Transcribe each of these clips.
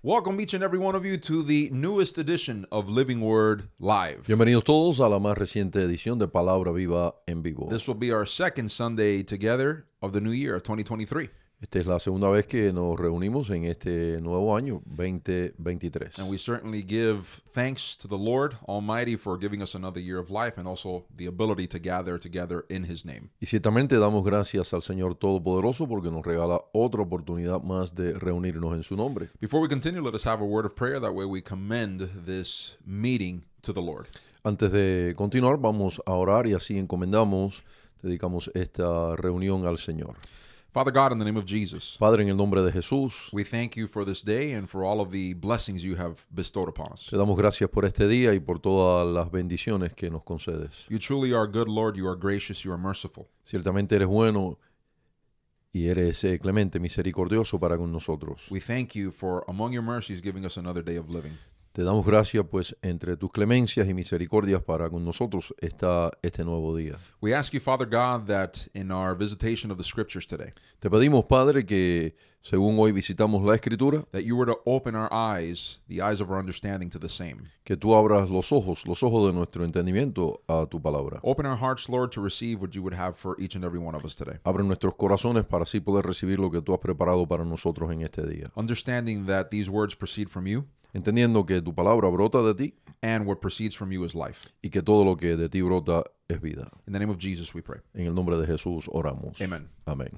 Welcome each and every one of you to the newest edition of Living Word Live. Bienvenidos todos a la más reciente edición de Palabra Viva en Vivo. This will be our second Sunday together of the new year of 2023. Esta es la segunda vez que nos reunimos en este nuevo año 2023. And we certainly give thanks to the Lord Almighty for giving us another year of life and also the ability to gather together in His name. Y ciertamente damos gracias al Señor Todopoderoso porque nos regala otra oportunidad más de reunirnos en su nombre. Before we continue, let us have a word of prayer. That way we commend this meeting to the Lord. Antes de continuar, vamos a orar y así dedicamos esta reunión al Señor. Father God, in the name of Jesus, Padre, en el nombre de Jesús, we thank you for this day and for all of the blessings you have bestowed upon us. te damos gracias por este día y por todas las bendiciones que nos concedes. You truly are good, Lord. You are gracious. You are merciful. Ciertamente eres bueno y eres clemente, misericordioso para con nosotros. We thank you for, among your mercies, giving us another day of living. Te damos gracias, pues, entre tus clemencias y misericordias para con nosotros está este nuevo día. We ask you, Father God, that in our visitation of the Scriptures today, Te pedimos, Padre, que según hoy visitamos la Escritura, that you were to open our eyes, the eyes of our understanding to the same. que tú abras los ojos de nuestro entendimiento a tu palabra. Open our hearts, Lord, to receive what you would have for each and every one of us today. Abre nuestros corazones para así poder recibir lo que tú has preparado para nosotros en este día. Understanding that these words proceed from you, Entendiendo que tu palabra brota de ti and what proceeds from you is life. y que todo lo que de ti brota es vida. In the name of Jesus we pray. En el nombre de Jesús oramos. Amen. Amén.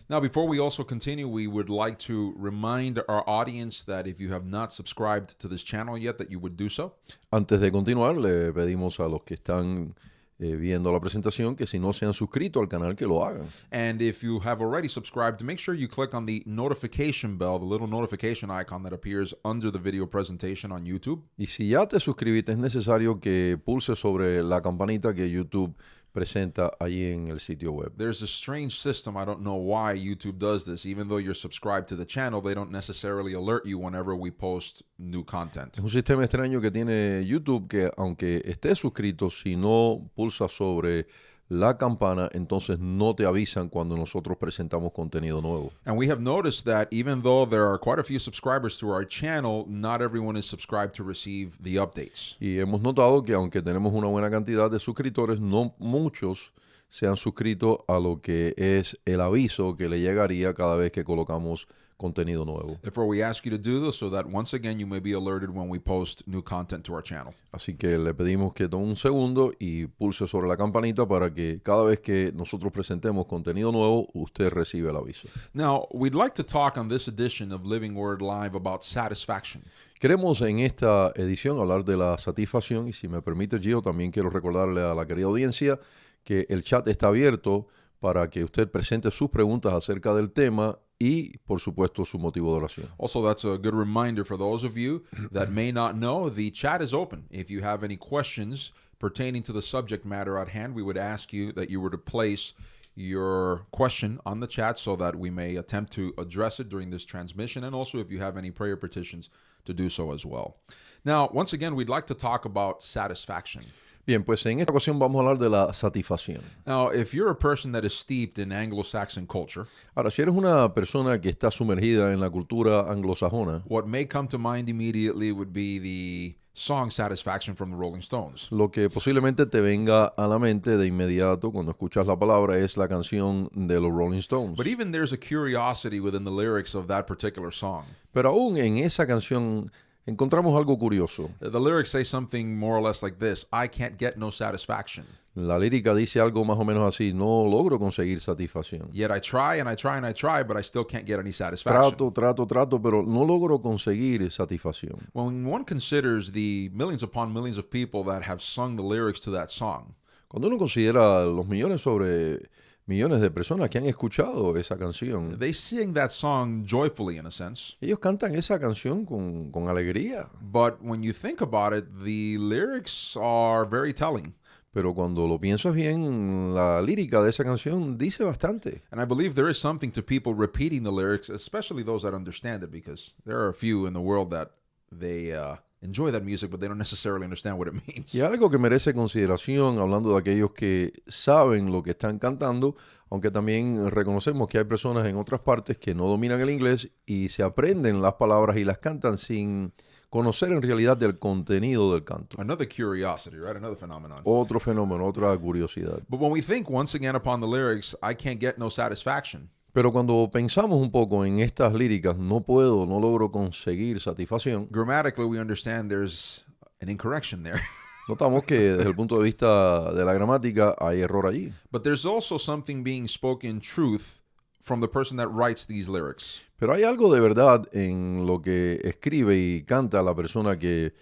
Now, before we also continue, we would like to remind our audience that if you have not subscribed to this channel yet, that you would do so. Antes de continuar, le pedimos a los que están viendo la presentación que si no se han suscrito al canal que lo hagan. And if you have already subscribed, make sure you click on the notification bell, the little notification icon that appears under the video presentation on YouTube. Y si ya te suscribiste, es necesario que pulses sobre la campanita que YouTube presenta allí en el sitio web. There's a strange system. I don't know why YouTube does this. Even though you're subscribed to the channel, they don't necessarily alert you whenever we post new content. Es un sistema extraño que tiene YouTube que aunque estés suscrito, si no pulsas sobre la campana, entonces no te avisan cuando nosotros presentamos contenido nuevo. And we have noticed that even though there are quite a few subscribers to our channel, not everyone is subscribed to receive the updates. Y hemos notado que aunque tenemos una buena cantidad de suscriptores, no muchos se han suscrito a lo que es el aviso que le llegaría cada vez que colocamos contenido nuevo. Therefore, we ask you to do this so that once again you may be alerted when we post new content to our channel. Así que le pedimos que tome un segundo y pulse sobre la campanita para que cada vez que nosotros presentemos contenido nuevo, usted reciba el aviso. Now, we'd like to talk on this edition of Living Word Live about satisfaction. Queremos en esta edición hablar de la satisfacción y si me permite, Gio, también quiero recordarle a la querida audiencia que el chat está abierto para que usted presente sus preguntas acerca del tema y, por supuesto, su motivo de oración. Also, that's a good reminder for those of you that may not know, the chat is open. If you have any questions pertaining to the subject matter at hand, we would ask you that you were to place your question on the chat so that we may attempt to address it during this transmission, and also if you have any prayer petitions, to do so as well. Now, once again, we'd like to talk about satisfaction. Bien, pues en esta ocasión vamos a hablar de la satisfacción. Now, if you're a person that is steeped in Anglo-Saxon culture, Ahora, si eres una persona que está sumergida en la cultura anglosajona, what may come to mind immediately would be the song Satisfaction from the Rolling Stones. lo que posiblemente te venga a la mente de inmediato cuando escuchas la palabra es la canción de los Rolling Stones. But even there's a curiosity within the lyrics of that particular song. Pero aún en esa canción encontramos algo curioso. The lyrics say something more or less like this: I can't get no satisfaction. La lírica dice algo más o menos así: no logro conseguir satisfacción. Yet I try and I try and I try, but I still can't get any satisfaction. Trato, pero no logro conseguir satisfacción. When one considers the millions upon millions of people that have sung the lyrics to that song, Cuando uno considera los millones de personas que han escuchado esa canción, they sing that song joyfully in a sense. ellos cantan esa canción con alegría. But when you think about it, the lyrics are very telling. Pero cuando lo piensas bien, la lírica de esa canción dice bastante. And I believe there is something to people repeating the lyrics, especially those that understand it, because there are a few in the world that they enjoy that music, but they don't necessarily understand what it means. Y algo que merece consideración, hablando de aquellos que saben lo que están cantando, aunque también reconocemos que hay personas en otras partes que no dominan el inglés y se aprenden las palabras y las cantan sin conocer en realidad del contenido del canto. Another curiosity, right? Another phenomenon. Otro fenómeno, otra curiosidad. But when we think once again upon the lyrics, I can't get no satisfaction. Pero cuando pensamos un poco en estas líricas, no logro conseguir satisfacción, Grammatically, we understand there's an incorrection there. notamos que desde el punto de vista de la gramática hay error allí. But there's also something being spoken truth from the person that writes these lyrics. Pero hay algo de verdad en lo que escribe y canta la persona que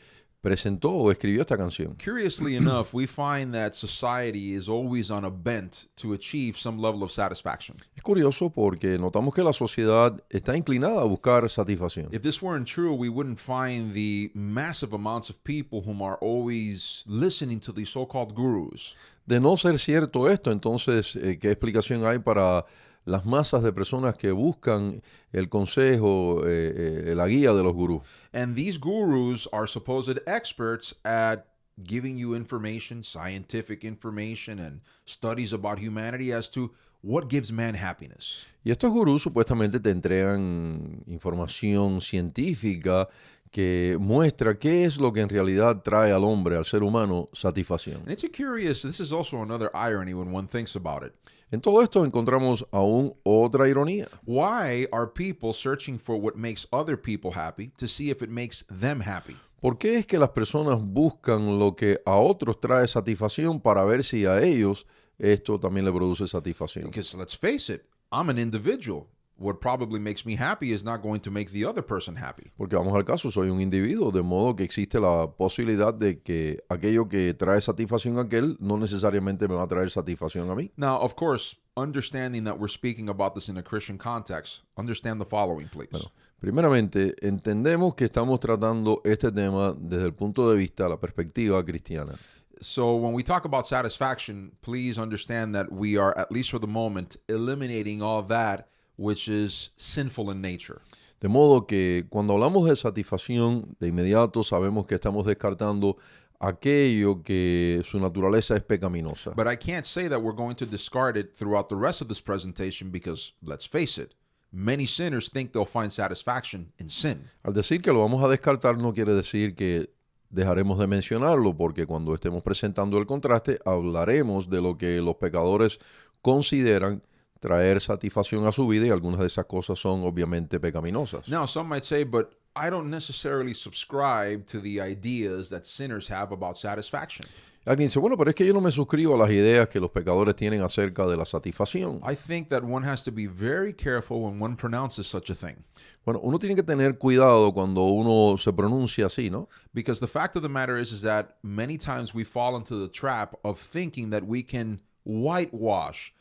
presentó o escribió esta canción. Curiously enough, we find that society is always on a bent to achieve some level of satisfaction. Es curioso porque notamos que la sociedad está inclinada a buscar satisfacción. If this weren't true, we wouldn't find the massive amounts of people whom are always listening to these so-called gurus. De no ser cierto esto, entonces, ¿qué explicación hay para las masas de personas que buscan el consejo, la guía de los gurús? And these gurus are supposed experts at giving you information, scientific information, and studies about humanity as to what gives man happiness. Y estos gurús supuestamente te entregan información científica que muestra qué es lo que en realidad trae al hombre, al ser humano, satisfacción. And it's a curious, this is also another irony when one thinks about it. En todo esto encontramos aún otra ironía. Why are people searching for what makes other people happy to see if it makes them happy? ¿Por qué es que las personas buscan lo que a otros trae satisfacción para ver si a ellos esto también le produce satisfacción? Because let's face it, I'm an individual. What probably makes me happy is not going to make the other person happy. Porque vamos al caso, soy un individuo, de modo que existe la posibilidad de que aquello que trae satisfacción a aquel no necesariamente me va a traer satisfacción a mí. Now, of course, understanding that we're speaking about this in a Christian context, understand the following, please. Bueno, primeramente, entendemos que estamos tratando este tema desde el punto de vista, la perspectiva cristiana. So when we talk about satisfaction, please understand that we are, at least for the moment, eliminating all that which is sinful in nature. De modo que cuando hablamos de satisfacción, de inmediato sabemos que estamos descartando aquello que su naturaleza es pecaminosa. But I can't say that we're going to discard it throughout the rest of this presentation because, let's face it, many sinners think they'll find satisfaction in sin. Al decir que lo vamos a descartar no quiere decir que dejaremos de mencionarlo, porque cuando estemos presentando el contraste hablaremos de lo que los pecadores consideran traer satisfacción a su vida, y algunas de esas cosas son obviamente pecaminosas. Now, some might say, but I don't necessarily subscribe to the ideas that sinners have about satisfaction. Alguien dice, bueno, pero es que yo no me suscribo a las ideas que los pecadores tienen acerca de la satisfacción. I think that one has to be very careful when one pronounces such a thing. Bueno, uno tiene que tener cuidado cuando uno se pronuncia así, ¿no? Because the fact of the matter is that many times we fall into the trap of thinking that we can whitewash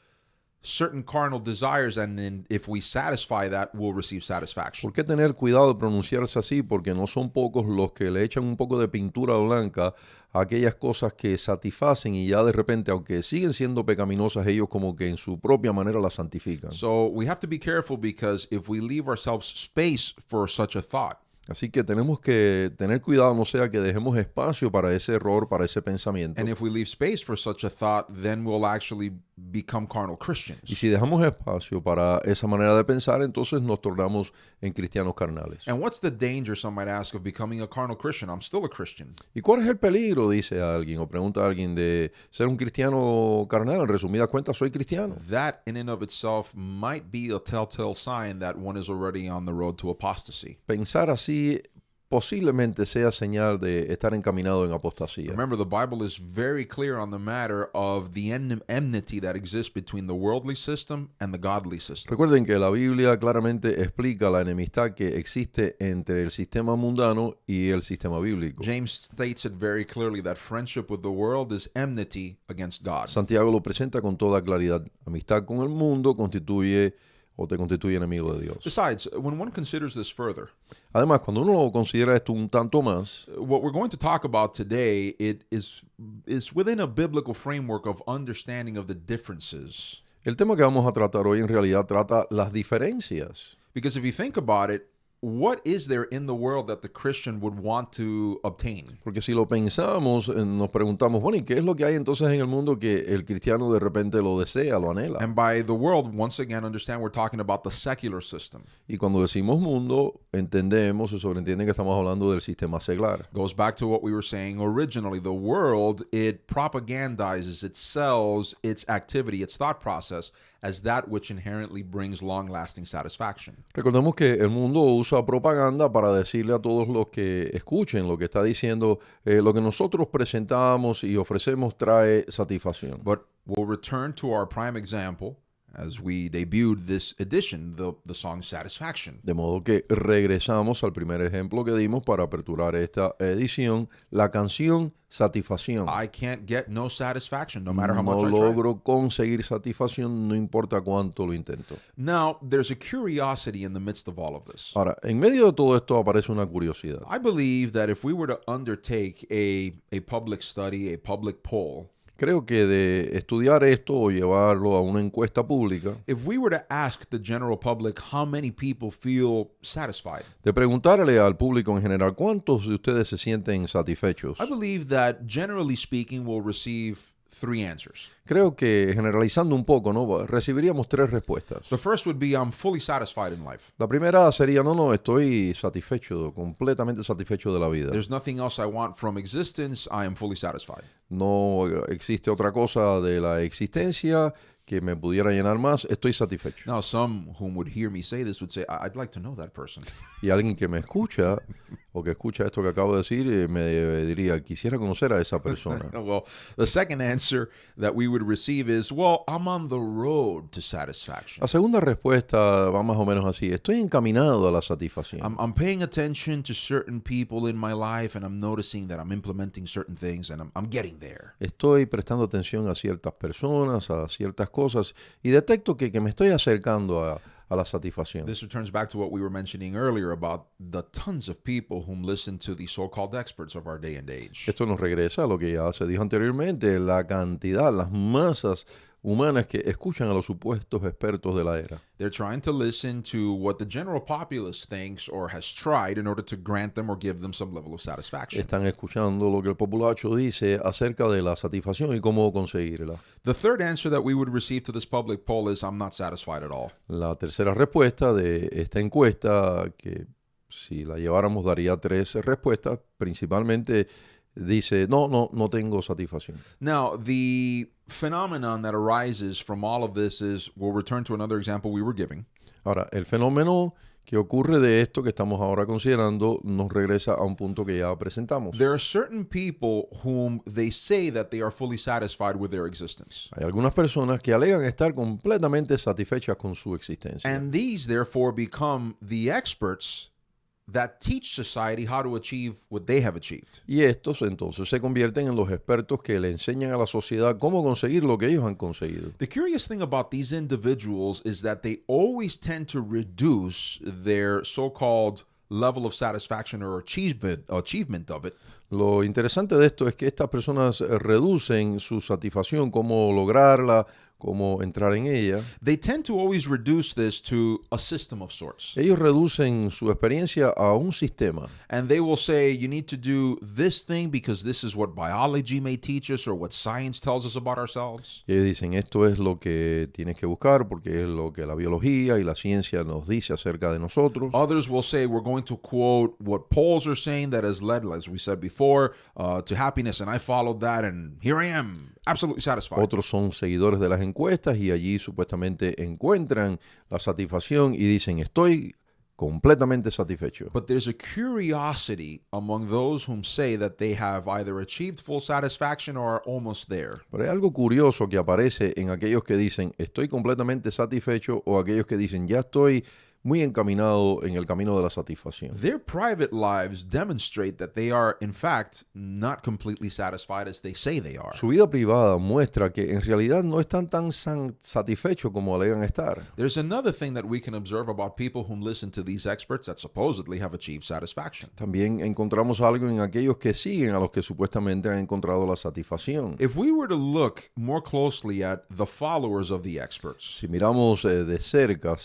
certain carnal desires, and then if we satisfy that, we'll receive satisfaction. ¿Por qué tener cuidado de pronunciarse así? Porque no son pocos los que le echan un poco de pintura blanca a aquellas cosas que satisfacen y ya de repente, aunque siguen siendo pecaminosas, ellos como que en su propia manera las santifican. So we have to be careful, because if we leave ourselves space for such a thought, Así que tenemos que tener cuidado, no sea que dejemos espacio para ese error, para ese pensamiento. and if we leave space for such a thought, then we'll actually become carnal Y Christians. si dejamos espacio para esa manera de pensar, entonces nos tornamos en cristianos carnales. And what's the danger, some might ask, of becoming a carnal Christian? I'm still a Christian. ¿Y cuál es el peligro, dice alguien, o pregunta alguien, de ser un cristiano carnal? En resumidas cuentas, soy cristiano. That in and of itself might be a telltale sign that one is already on the road to apostasy. Pensar así posiblemente sea señal de estar encaminado en apostasía. Remember, the Bible is very clear on the matter of the enmity that exists between the worldly system and the godly system. Recuerden que la Biblia claramente explica la enemistad que existe entre el sistema mundano y el sistema bíblico. James states it very clearly that friendship with the world is enmity against God. Santiago lo presenta con toda claridad. Amistad con el mundo constituye o te constituye enemigo de Dios. Besides, when one considers this further, Además, cuando uno lo considera esto un tanto más, what we're going to talk about today, it is within a biblical framework of understanding of the differences. el tema que vamos a tratar hoy en realidad trata las diferencias. Because if you think about it, what is there in the world that the Christian would want to obtain? Porque si lo pensamos, nos preguntamos, bueno, ¿y qué es lo que hay entonces en el mundo que el cristiano de repente lo desea, lo anhela? And by the world, once again, understand we're talking about the secular system. Y cuando decimos mundo, entendemos, se sobreentiende que estamos hablando del sistema secular. Goes back to what we were saying originally. The world, it propagandizes, it sells its activity, its thought process as that which inherently brings long-lasting satisfaction. Recordemos que el mundo usa propaganda para decirle a todos los que escuchen lo que está diciendo, lo que nosotros presentamos y ofrecemos trae satisfacción. But we'll return to our prime example as we debuted this edition, the song Satisfaction. De modo que regresamos al primer ejemplo que dimos para aperturar esta edición, la canción Satisfacción. I can't get no satisfaction, no matter how much No I try. logro conseguir satisfacción, no importa cuánto lo intento. Now, there's a curiosity in the midst of all of this. Ahora, en medio de todo esto aparece una curiosidad. I believe that if we were to undertake a public study, a public poll, Creo que de estudiar esto o llevarlo a una encuesta pública, if we were to ask the general public how many people feel satisfied, de preguntarle al público en general cuántos de ustedes se sienten satisfechos, I believe that generally speaking we'll receive 3 answers. creo que generalizando un poco, ¿no? Recibiríamos 3 respuestas. The first would be I'm fully satisfied in life. La primera sería, no, estoy satisfecho, completamente satisfecho de la vida. There's nothing else I want from existence. I am fully satisfied. No existe otra cosa de la existencia que me pudiera llenar más, estoy satisfecho. Now, some whom would hear me say this would say, I'd like to know that person. Y alguien que me escucha o que escucha esto que acabo de decir, me diría, quisiera conocer a esa persona. Well, the second answer that we would receive is, well, I'm on the road to satisfaction. La segunda respuesta va más o menos así, estoy encaminado a la satisfacción. I'm paying attention to certain people in my life and I'm noticing that I'm implementing certain things and I'm getting there. Estoy prestando atención a ciertas personas, a ciertas cosas y detecto que me estoy acercando a la satisfacción. This returns back to what we were mentioning earlier about the tons of people whom listen to the so-called experts of our day and age. Esto nos regresa a lo que ya se dijo anteriormente, la cantidad, las masas humanas que escuchan a los supuestos expertos de la era. They're trying to listen to what the general populace thinks or has tried in order to grant them or give them some level of satisfaction. Están escuchando lo que el populacho dice acerca de la satisfacción y cómo conseguirla. The third answer that we would receive to this public poll is I'm not satisfied at all. La tercera respuesta de esta encuesta, que si la lleváramos daría 3 respuestas, principalmente dice, no tengo satisfacción. Now, the phenomenon that arises from all of this is, we'll return to another example we were giving. Ahora, el fenómeno que ocurre de esto que estamos ahora considerando nos regresa a un punto que ya presentamos. There are certain people whom they say that they are fully satisfied with their existence. Hay algunas personas que alegan estar completamente satisfechas con su existencia. And these, therefore, become the experts that teach society how to achieve what they have achieved. Y estos entonces se convierten en los expertos que le enseñan a la sociedad cómo conseguir lo que ellos han conseguido. The curious thing about these individuals is that they always tend to reduce their so-called level of satisfaction or achievement of it. Lo interesante de esto es que estas personas reducen su satisfacción, cómo lograrla, cómo entrar en ella. They tend to always reduce this to a system of sorts. Ellos reducen su experiencia a un sistema. And they will say, you need to do this thing because this is what biology may teach us or what science tells us about ourselves. Y ellos dicen, esto es lo que tienes que buscar porque es lo que la biología y la ciencia nos dice acerca de nosotros. Others will say, we're going to quote what polls are saying that has led, as we said before, to happiness. And I followed that and here I am, absolutely satisfied. Otros son seguidores de las encuestas y allí supuestamente encuentran la satisfacción y dicen, estoy completamente satisfecho. But there's a curiosity among those whom say that they have either achieved full satisfaction or are almost there. Pero hay algo curioso que aparece en aquellos que dicen, estoy completamente satisfecho, o aquellos que dicen, ya estoy muy encaminado en el camino de la satisfacción. Their private lives demonstrate that they are, in fact, not completely satisfied as they say they are. Su vida privada muestra que en realidad no están tan satisfechos como alegan estar. There's another thing that we can observe about people whom listen to these experts that supposedly have achieved satisfaction. También encontramos algo en aquellos que siguen a los que supuestamente han encontrado la satisfacción. If we were to look more closely at the followers of the experts, Si miramos de cerca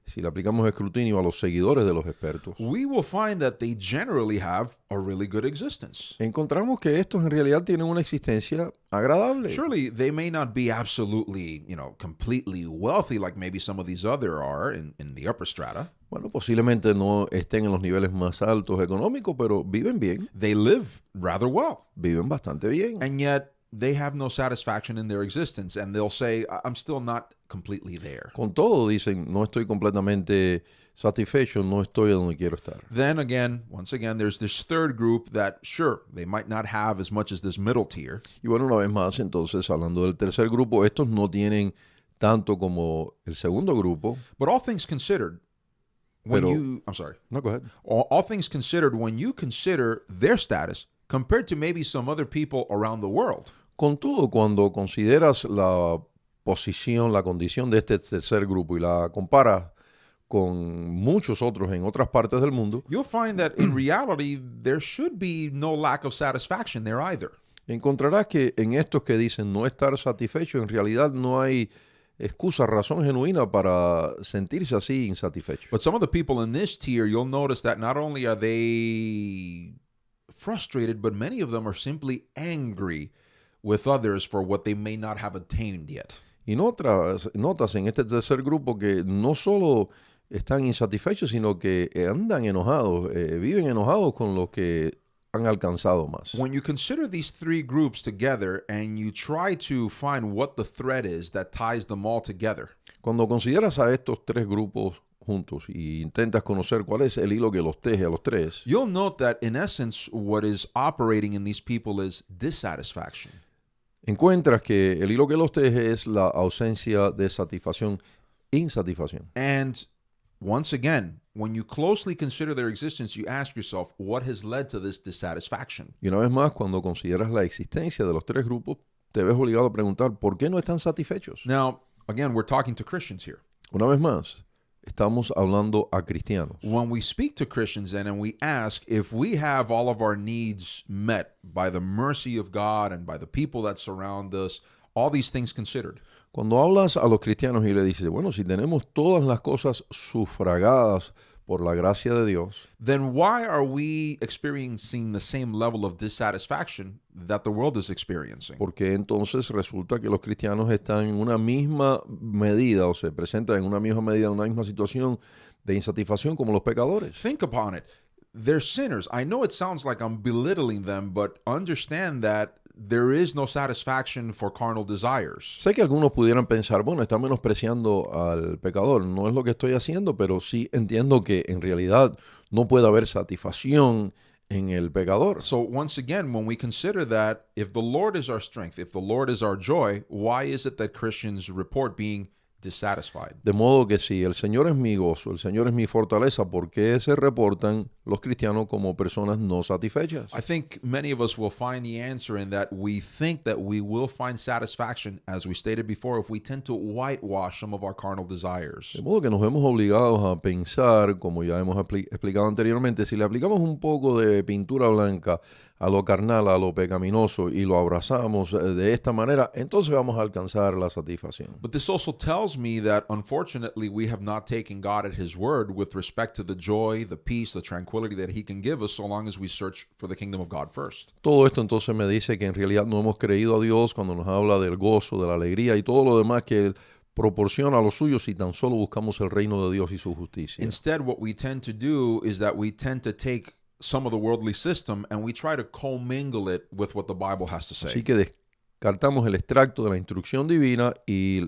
si le aplicamos escrutinio a los seguidores de los expertos, we will find that they generally have a really good existence. encontramos que estos en realidad tienen una existencia agradable. Surely they may not be absolutely, completely wealthy like maybe some of these other are in the upper strata. Bueno, posiblemente no estén en los niveles más altos económicos, pero viven bien, They live rather well. viven bastante bien. And yet they have no satisfaction in their existence. And they'll say, I'm still not completely there. Con todo, dicen, no estoy completamente satisfecho, no estoy donde quiero estar. Then again, once again, there's this third group that, sure, they might not have as much as this middle tier. Y bueno, una vez más, entonces, hablando del tercer grupo, estos no tienen tanto como el segundo grupo. But all things considered, Pero- I'm sorry. No, go ahead. All things considered, when you consider their status compared to maybe some other people around the world, Con todo, cuando consideras la posición, la condición de este tercer grupo y la comparas con muchos otros en otras partes del mundo, you'll find that in reality, there should be no lack of satisfaction there either. encontrarás que en estos que dicen no estar satisfecho, en realidad no hay excusa, razón genuina para sentirse así insatisfecho. But some of the people in this tier, you'll notice that not only are they frustrated, but many of them are simply angry with others for what they may not have attained yet. Y notas en este tercer grupo que no solo están insatisfechos, sino que andan enojados, viven enojados con los que han alcanzado más. When you consider these three groups together and you try to find what the thread is that ties them all together, Cuando consideras a estos tres grupos juntos y intentas conocer cuál es el hilo que los teje a los tres, you'll note that in essence, what is operating in these people is dissatisfaction. encuentras que el hilo que los teje es la ausencia de satisfacción, insatisfacción. And once again, when you closely consider their existence, you ask yourself, what has led to this dissatisfaction? Y una vez más, cuando consideras la existencia de los tres grupos, te ves obligado a preguntar por qué no están satisfechos. Now, again, we're talking to Christians here. Una vez más, estamos hablando a cristianos. When we speak to Christians and we ask if we have all of our needs met by the mercy of God and by the people that surround us, all these things considered, Cuando hablas a los cristianos y le dices, bueno, si tenemos todas las cosas sufragadas por la gracia de Dios, then why are we experiencing the same level of dissatisfaction that the world is experiencing? porque entonces resulta que los cristianos están en una misma medida o se presentan en una misma medida, en una misma situación de insatisfacción como los pecadores. Think upon it. They're sinners. I know it sounds like I'm belittling them, but understand that there is no satisfaction for carnal desires. Sé que algunos pudieran pensar, bueno, está menospreciando al pecador. No es lo que estoy haciendo, pero sí entiendo que en realidad no puede haber satisfacción en el pecador. So once again, when we consider that, if the Lord is our strength, if the Lord is our joy, why is it that Christians report being dissatisfied? De modo que si el Señor es mi gozo, el Señor es mi fortaleza, ¿por qué se reportan los cristianos como personas no satisfechas? I think many of us will find the answer in that we think that we will find satisfaction, as we stated before, if we tend to whitewash some of our carnal desires. De modo que nos vemos obligados a pensar, como ya hemos explicado anteriormente, si le aplicamos un poco de pintura blanca a lo carnal, a lo pecaminoso, y lo abrazamos de esta manera, entonces vamos a alcanzar la satisfacción. But this also tells me that unfortunately we have not taken God at His word with respect to the joy, the peace, the tranquility that He can give us so long as we search for the kingdom of God first. Todo esto entonces me dice que en realidad no hemos creído a Dios cuando nos habla del gozo, de la alegría y todo lo demás que Él proporciona a los suyos si tan solo buscamos el reino de Dios y su justicia. Instead, what we tend to do is that we tend to take some of the worldly system and we try to commingle it with what the Bible has to say. Así que descartamos el extracto de la instrucción divina y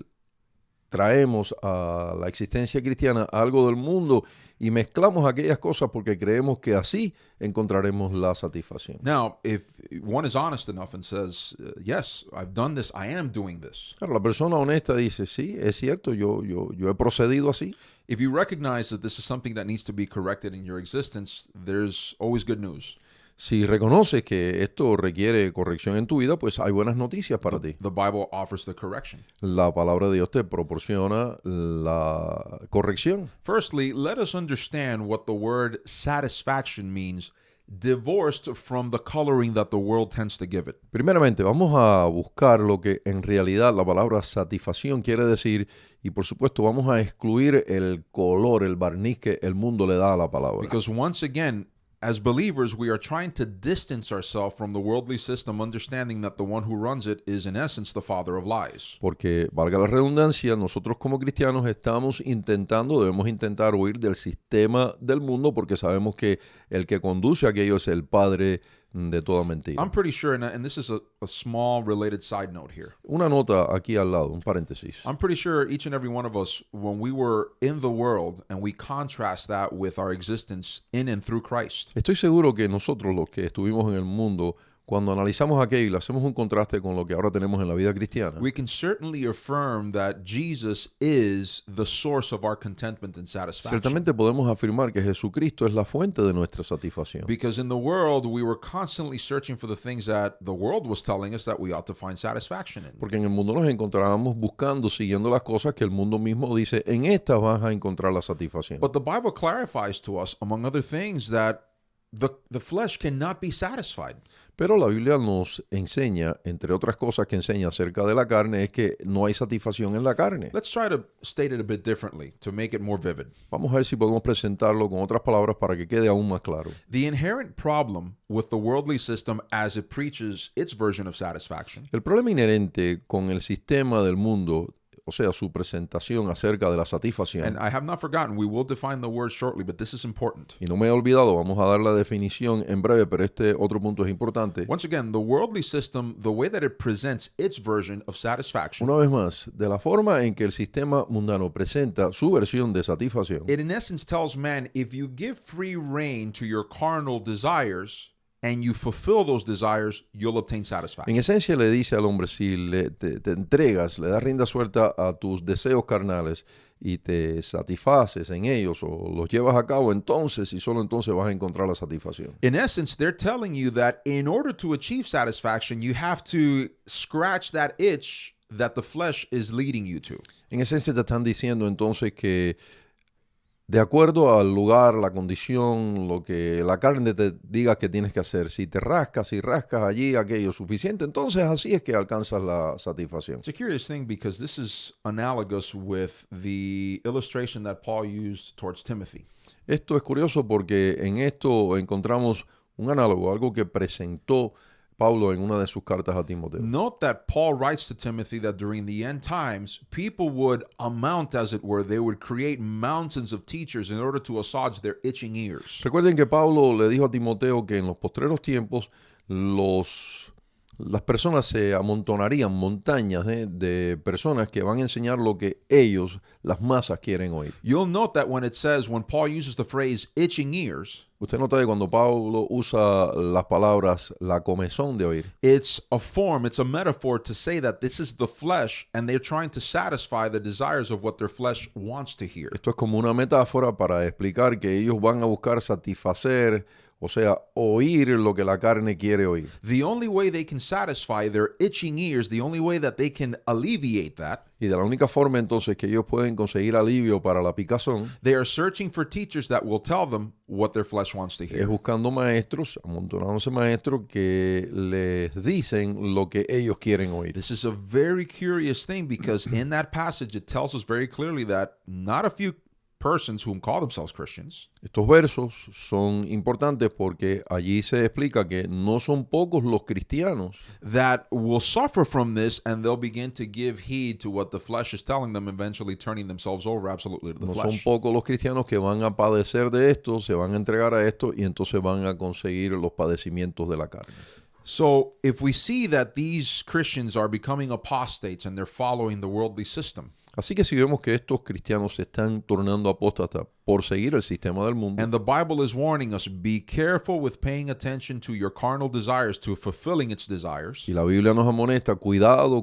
traemos a la existencia cristiana algo del mundo y mezclamos aquellas cosas porque creemos que así encontraremos la satisfacción. Now, if one is honest enough and says, yes, I've done this, I am doing this. Claro, la persona honesta dice, sí, es cierto, yo he procedido así. If you recognize that this is something that needs to be corrected in your existence, there's always good news. Si reconoces que esto requiere corrección en tu vida, pues hay buenas noticias para ti. The Bible offers the correction. La palabra de Dios te proporciona la corrección. Firstly, let us understand what the word satisfaction means divorced from the coloring that the world tends to give it. Primeramente, vamos a buscar lo que en realidad la palabra satisfacción quiere decir y por supuesto vamos a excluir el color, el barniz que el mundo le da a la palabra. Because once again, as believers, we are trying to distance ourselves from the worldly system, understanding that the one who runs it is in essence the father of lies. Porque, valga la redundancia, nosotros como cristianos debemos intentar huir del sistema del mundo porque sabemos que el que conduce aquello es el padre de toda mentira. I'm pretty sure, and this is a small related side note here. Una nota aquí al lado, un paréntesis. I'm pretty sure each and every one of us, when we were in the world and we contrast that with our existence in and through Christ, Estoy seguro que nosotros los que estuvimos en el mundo, cuando analizamos aquello y le hacemos un contraste con lo que ahora tenemos en la vida cristiana, we can certainly affirm that Jesus is the source of our contentment and satisfaction. ciertamente podemos afirmar que Jesucristo es la fuente de nuestra satisfacción. Because in the world, we were constantly searching for the things that the world was telling us that we ought to find satisfaction in. Porque en el mundo nos encontrábamos buscando, siguiendo las cosas que el mundo mismo dice, en estas vas a encontrar la satisfacción. But the Bible clarifies to us, among other things, that the flesh cannot be satisfied. Pero la Biblia nos enseña, entre otras cosas que enseña acerca de la carne, es que no hay satisfacción en la carne. Let's try to state it a bit differently to make it more vivid. Vamos a ver si podemos presentarlo con otras palabras para que quede aún más claro. The inherent problem with the worldly system as it preaches its version of satisfaction El problema inherente con el sistema del mundo, o sea, su presentación acerca de la satisfacción, and I have not forgotten, we will define the word shortly, but this is important. y no me he olvidado, vamos a dar la definición en breve, pero este otro punto es importante. Once again, the worldly system, the way that it presents its version of satisfaction, Una vez más, de la forma en que el sistema mundano presenta su versión de satisfacción, it in essence tells man, if you give free rein to your carnal desires and you fulfill those desires, you'll obtain satisfaction. en esencia le dice al hombre, si te entregas, le das rienda suelta a tus deseos carnales y te satisfaces en ellos o los llevas a cabo, entonces y solo entonces vas a encontrar la satisfacción. In essence, they're telling you that in order to achieve satisfaction, you have to scratch that itch that the flesh is leading you to. En esencia te están diciendo entonces que de acuerdo al lugar, la condición, lo que la carne te diga que tienes que hacer, si te rascas y rascas allí aquello suficiente, entonces así es que alcanzas la satisfacción. It's a curious thing because this is analogous with the illustration that Paul used towards Timothy. Esto es curioso porque en esto encontramos un análogo, algo que presentó Pablo en una de sus cartas a Timoteo. Note that Paul writes to Timothy that during the end times, people would amount, as it were, they would create mountains of teachers in order to assuage their itching ears. Recuerden que Pablo le dijo a Timoteo que en los postreros tiempos las personas se amontonarían, montañas de personas que van a enseñar lo que ellos, las masas, quieren oír. You'll note that when Paul uses the phrase itching ears, Usted nota que cuando Pablo usa las palabras la comezón de oír, it's a metaphor to say that this is the flesh and they're trying to satisfy the desires of what their flesh wants to hear. esto es como una metáfora para explicar que ellos van a buscar satisfacer, o sea, oír lo que la carne quiere oír. The only way they can satisfy their itching ears, the only way that they can alleviate that, Y de la única forma entonces que ellos pueden conseguir alivio para la picazón they are searching for teachers that will tell them what their flesh wants to es hear. buscando maestros, amontonándose maestros que les dicen lo que ellos quieren oír. This is a very curious thing because in that passage it tells us very clearly that not a few persons whom call themselves Christians Estos versos son importantes porque allí se explica que no son pocos los cristianos that will suffer from this and they'll begin to give heed to what the flesh is telling them, eventually turning themselves over absolutely to the No son flesh. pocos los cristianos que van a padecer de esto, se van a entregar a esto y entonces van a conseguir los padecimientos de la carne. So if we see that these Christians are becoming apostates and they're following the worldly system, Así que si vemos que estos cristianos se están tornando apóstatas por seguir el sistema del mundo, and the Bible is warning us, be careful with paying attention to your carnal desires, to fulfilling its desires. y la Biblia nos amonesta, cuidado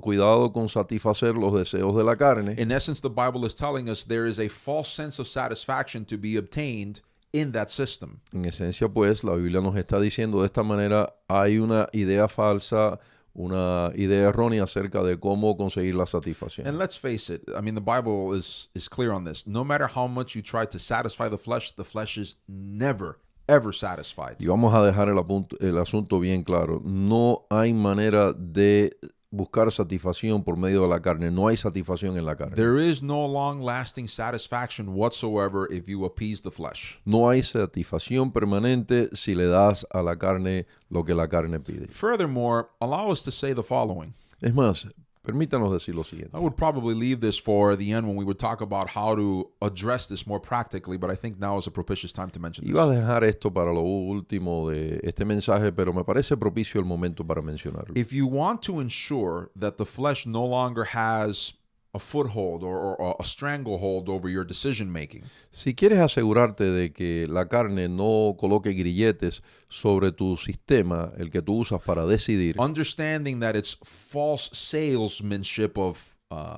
con satisfacer los deseos de la carne. In essence, the Bible is telling us there is a false sense of satisfaction to be obtained in that system. En esencia, pues, la Biblia nos está diciendo de esta manera, hay una idea falsa, una idea errónea acerca de cómo conseguir la satisfacción. And let's face it, I mean, the Bible is clear on this. No matter how much you try to satisfy the flesh is never, ever satisfied. Y vamos a dejar el asunto bien claro. No hay manera de buscar satisfacción por medio de la carne. No hay satisfacción en la carne. There is no long-lasting satisfaction whatsoever if you appease the flesh. No hay satisfacción permanente si le das a la carne lo que la carne pide. Furthermore, allow us to say the following. Es más, permítanos decir lo siguiente. I would probably leave this for the end when we would talk about how to address this more practically, but I think now is a propitious time to mention Iba a this. dejar esto para lo último de este mensaje, pero me parece propicio el momento para mencionarlo. If you want to ensure that the flesh no longer has a foothold or a stranglehold over your decision making, Si quieres asegurarte de que la carne no coloque grilletes sobre tu sistema, el que tú usas para decidir, understanding that its false salesmanship of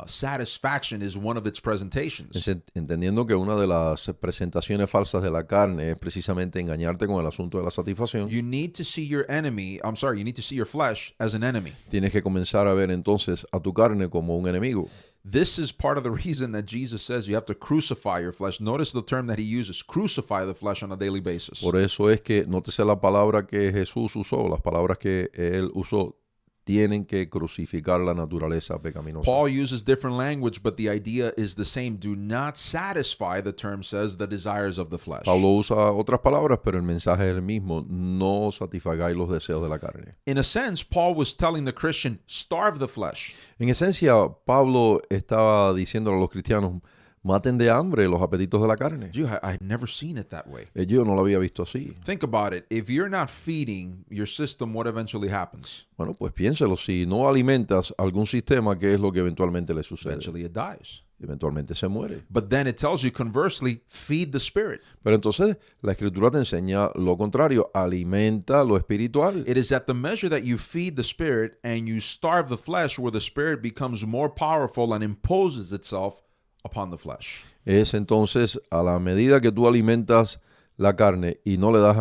satisfaction is one of its presentations. entendiendo que una de las presentaciones falsas de la carne es precisamente engañarte con el asunto de la satisfacción, You need to see your you need to see your flesh as an enemy. tienes que comenzar a ver entonces a tu carne como un enemigo. This is part of the reason that Jesus says you have to crucify your flesh. Notice the term that he uses, crucify the flesh on a daily basis. Por eso es que, nótese la palabra que Jesús usó, las palabras que él usó, tienen que crucificar la naturaleza pecaminosa. Paul uses different language, but the idea is the same. Do not satisfy, the term says, the desires of the flesh. Pablo usa otras palabras, pero el mensaje es el mismo. No satisfagáis los deseos de la carne. In a sense, Paul was telling the Christian, starve the flesh. En esencia, Pablo estaba diciéndole a los cristianos, maten de hambre los apetitos de la carne. I'd never seen it that way. Yo no lo había visto así. Think about it. If you're not feeding your system, what eventually happens? Bueno, pues piénselo. Si no alimentas algún sistema, ¿qué es lo que eventualmente le sucede? Eventually it dies. Eventualmente se muere. But then it tells you, conversely, feed the spirit. Pero entonces la Escritura te enseña lo contrario. Alimenta lo espiritual. It is at the measure that you feed the spirit and you starve the flesh where the spirit becomes more powerful and imposes itself upon the flesh. Es entonces a la medida que tú alimentas la carne y no le das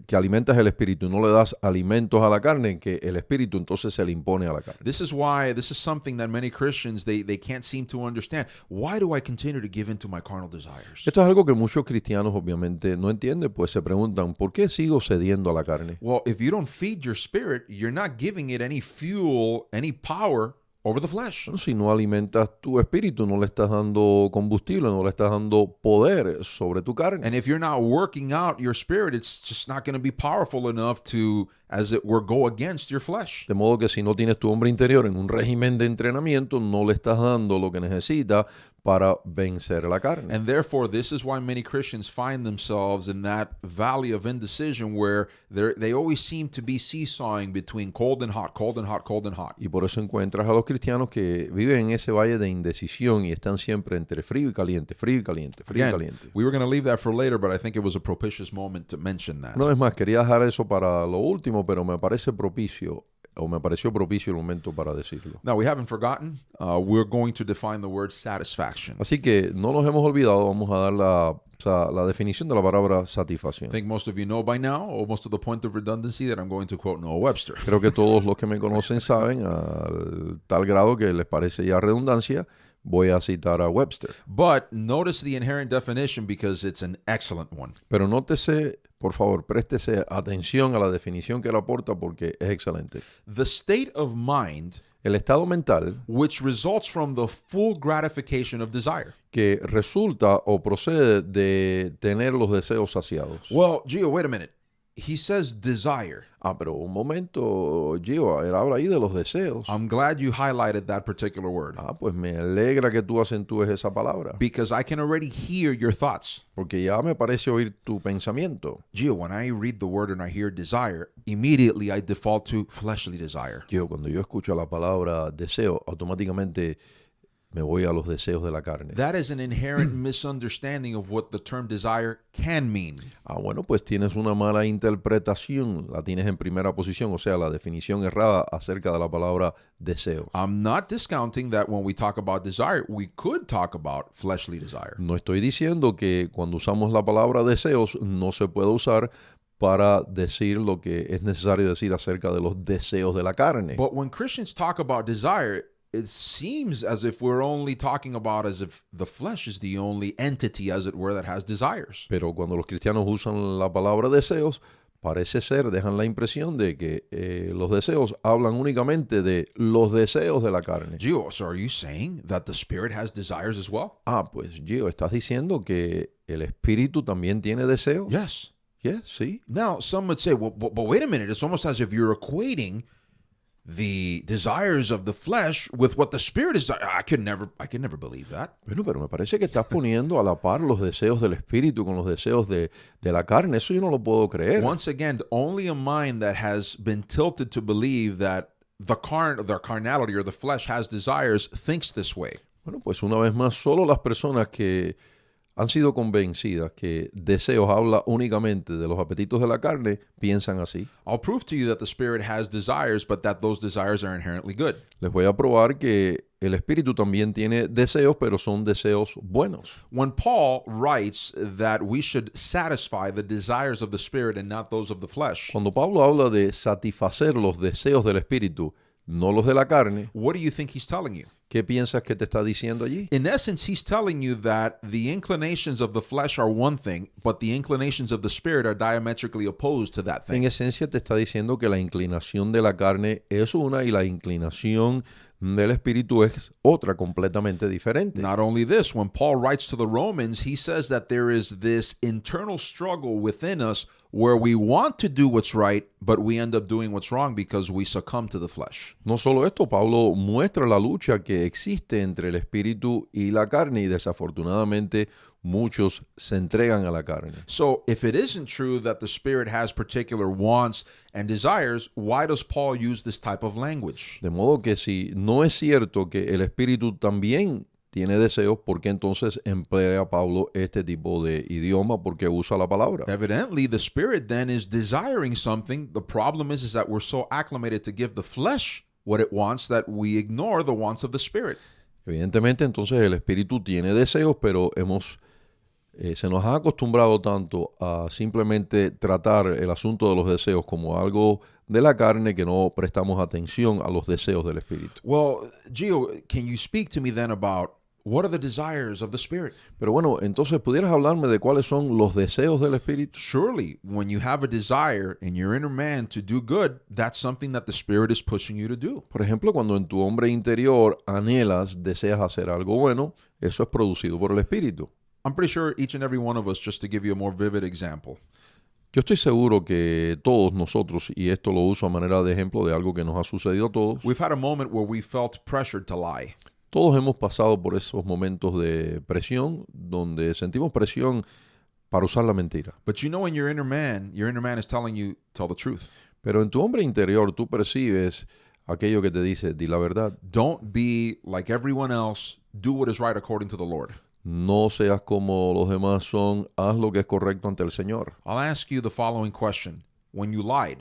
que alimentas el espíritu y no le das alimentos a la carne, que el espíritu entonces se le impone a la carne. This is something that many Christians they can't seem to understand. Why do I continue to give into my carnal desires? Esto es algo que muchos cristianos obviamente no entienden, pues se preguntan, ¿por qué sigo cediendo a la carne? Well, if you don't feed your spirit, you're not giving it any fuel, any power over the flesh. Bueno, si no alimentas tu espíritu, no le estás dando combustible, no le estás dando poder sobre tu carne. And if you're not working out your spirit, it's just not going to be powerful enough to, as it were, go against your flesh. De modo que si no tienes tu hombre interior en un régimen de entrenamiento, no le estás dando lo que necesita para vencer la carne. And therefore, this is why many Christians find themselves in that valley of indecision where they always seem to be seesawing between cold and hot, cold and hot, cold and hot. Y por eso encuentras a los cristianos que viven en ese valle de indecisión y están siempre entre frío y caliente, frío y caliente, frío y Again, caliente. we were going to leave that for later, but I think it was a propitious moment to mention that. Una vez más, quería dejar eso para lo último, pero me pareció propicio el momento para decirlo. Now, we haven't forgotten. We're going to define the word satisfaction. Así que no nos hemos olvidado, vamos a dar la definición de la palabra satisfacción. I think most of you know by now, almost to the point of redundancy, that I'm going to quote Noah Webster. Creo que todos los que me conocen saben, al tal grado que les parece ya redundancia, voy a citar a Webster. But notice the inherent definition because it's an excellent one. Pero nótese, por favor, préstese atención a la definición que él aporta porque es excelente. The state of mind El estado mental which results from the full gratification of desire. que resulta o procede de tener los deseos saciados. Well, Gio, wait a minute. He says desire. Pero un momento, Gio, él habla ahí de los deseos. I'm glad you highlighted that particular word. Pues me alegra que tú acentúes esa palabra. Because I can already hear your thoughts. Porque ya me parece oír tu pensamiento. Gio, when I read the word and I hear desire, immediately I default to fleshly desire. Gio, cuando yo escucho la palabra deseo, automáticamente me voy a los deseos de la carne. That is an inherent misunderstanding of what the term desire can mean. Bueno, pues tienes una mala interpretación, la tienes en primera posición, o sea, la definición errada acerca de la palabra deseo. I'm not discounting that when we talk about desire, we could talk about fleshly desire. No estoy diciendo que cuando usamos la palabra deseos no se puede usar para decir lo que es necesario decir acerca de los deseos de la carne. But when Christians talk about desire, it seems as if we're only talking about as if the flesh is the only entity, as it were, that has desires. Pero cuando los cristianos usan la palabra deseos, parece ser, dejan la impresión de que los deseos hablan únicamente de los deseos de la carne. Gio, so are you saying that the spirit has desires as well? Pues Gio, ¿estás diciendo que el espíritu también tiene deseos? Yes. Yes, sí. Now, some would say, well, but wait a minute. It's almost as if you're equating the desires of the flesh with what the spirit is. I could never believe that. Bueno, pero me parece que estás poniendo a la par los deseos del espíritu con los deseos de la carne. Eso yo no lo puedo creer. Once again, only a mind that has been tilted to believe that the carnality or the flesh has desires thinks this way. Bueno, pues una vez más, solo las personas que han sido convencidas que deseos habla únicamente de los apetitos de la carne, piensan así. I'll prove to you that the spirit has desires, but that those desires are inherently good. Les voy a probar que el espíritu también tiene deseos, pero son deseos buenos. When Paul writes that we should satisfy the desires of the spirit and not those of the flesh, Cuando Pablo habla de satisfacer los deseos del espíritu, no los de la carne, what do you think he's telling you? ¿qué piensas que te está diciendo allí? In essence, he's telling you that the inclinations of the flesh are one thing, but the inclinations of the spirit are diametrically opposed to that En thing. esencia te está diciendo que la inclinación de la carne es una y la inclinación del espíritu es otra completamente diferente. Not only this, when Paul writes to the Romans, he says that there is this internal struggle within us where we want to do what's right, but we end up doing what's wrong because we succumb to the flesh. No solo esto, Pablo muestra la lucha que existe entre el espíritu y la carne y desafortunadamente muchos se entregan a la carne. So if it isn't true that the Spirit has particular wants and desires, why does Paul use this type of language? De modo que si no es cierto que el espíritu también tiene deseos, ¿por qué entonces emplea Pablo este tipo de idioma? ¿Por qué usa la palabra? Evidently, the Spirit then is desiring something. The problem is that we're so acclimated to give the flesh what it wants that we ignore the wants of the Spirit. Evidentemente, entonces el espíritu tiene deseos, pero se nos ha acostumbrado tanto a simplemente tratar el asunto de los deseos como algo de la carne que no prestamos atención a los deseos del espíritu. Well, Gio, can you speak to me then about what are the desires of the Spirit? Pero bueno, entonces, ¿pudieras hablarme de cuáles son los deseos del espíritu? Surely, when you have a desire in your inner man to do good, that's something that the Spirit is pushing you to do. Por ejemplo, cuando en tu hombre interior anhelas, deseas hacer algo bueno, eso es producido por el espíritu. I'm pretty sure each and every one of us, just to give you a more vivid example, Yo estoy seguro que todos nosotros, y esto lo uso a manera de ejemplo de algo que nos ha sucedido a todos, we've had a moment where we felt pressured to lie. todos hemos pasado por esos momentos de presión, donde sentimos presión para usar la mentira. But you know, in your inner man is telling you, tell the truth. Pero en tu hombre interior tú percibes aquello que te dice, di la verdad. Don't be like everyone else. Do what is right according to the Lord. No seas como los demás son, haz lo que es correcto ante el Señor. I'll ask you the following question. When you lied,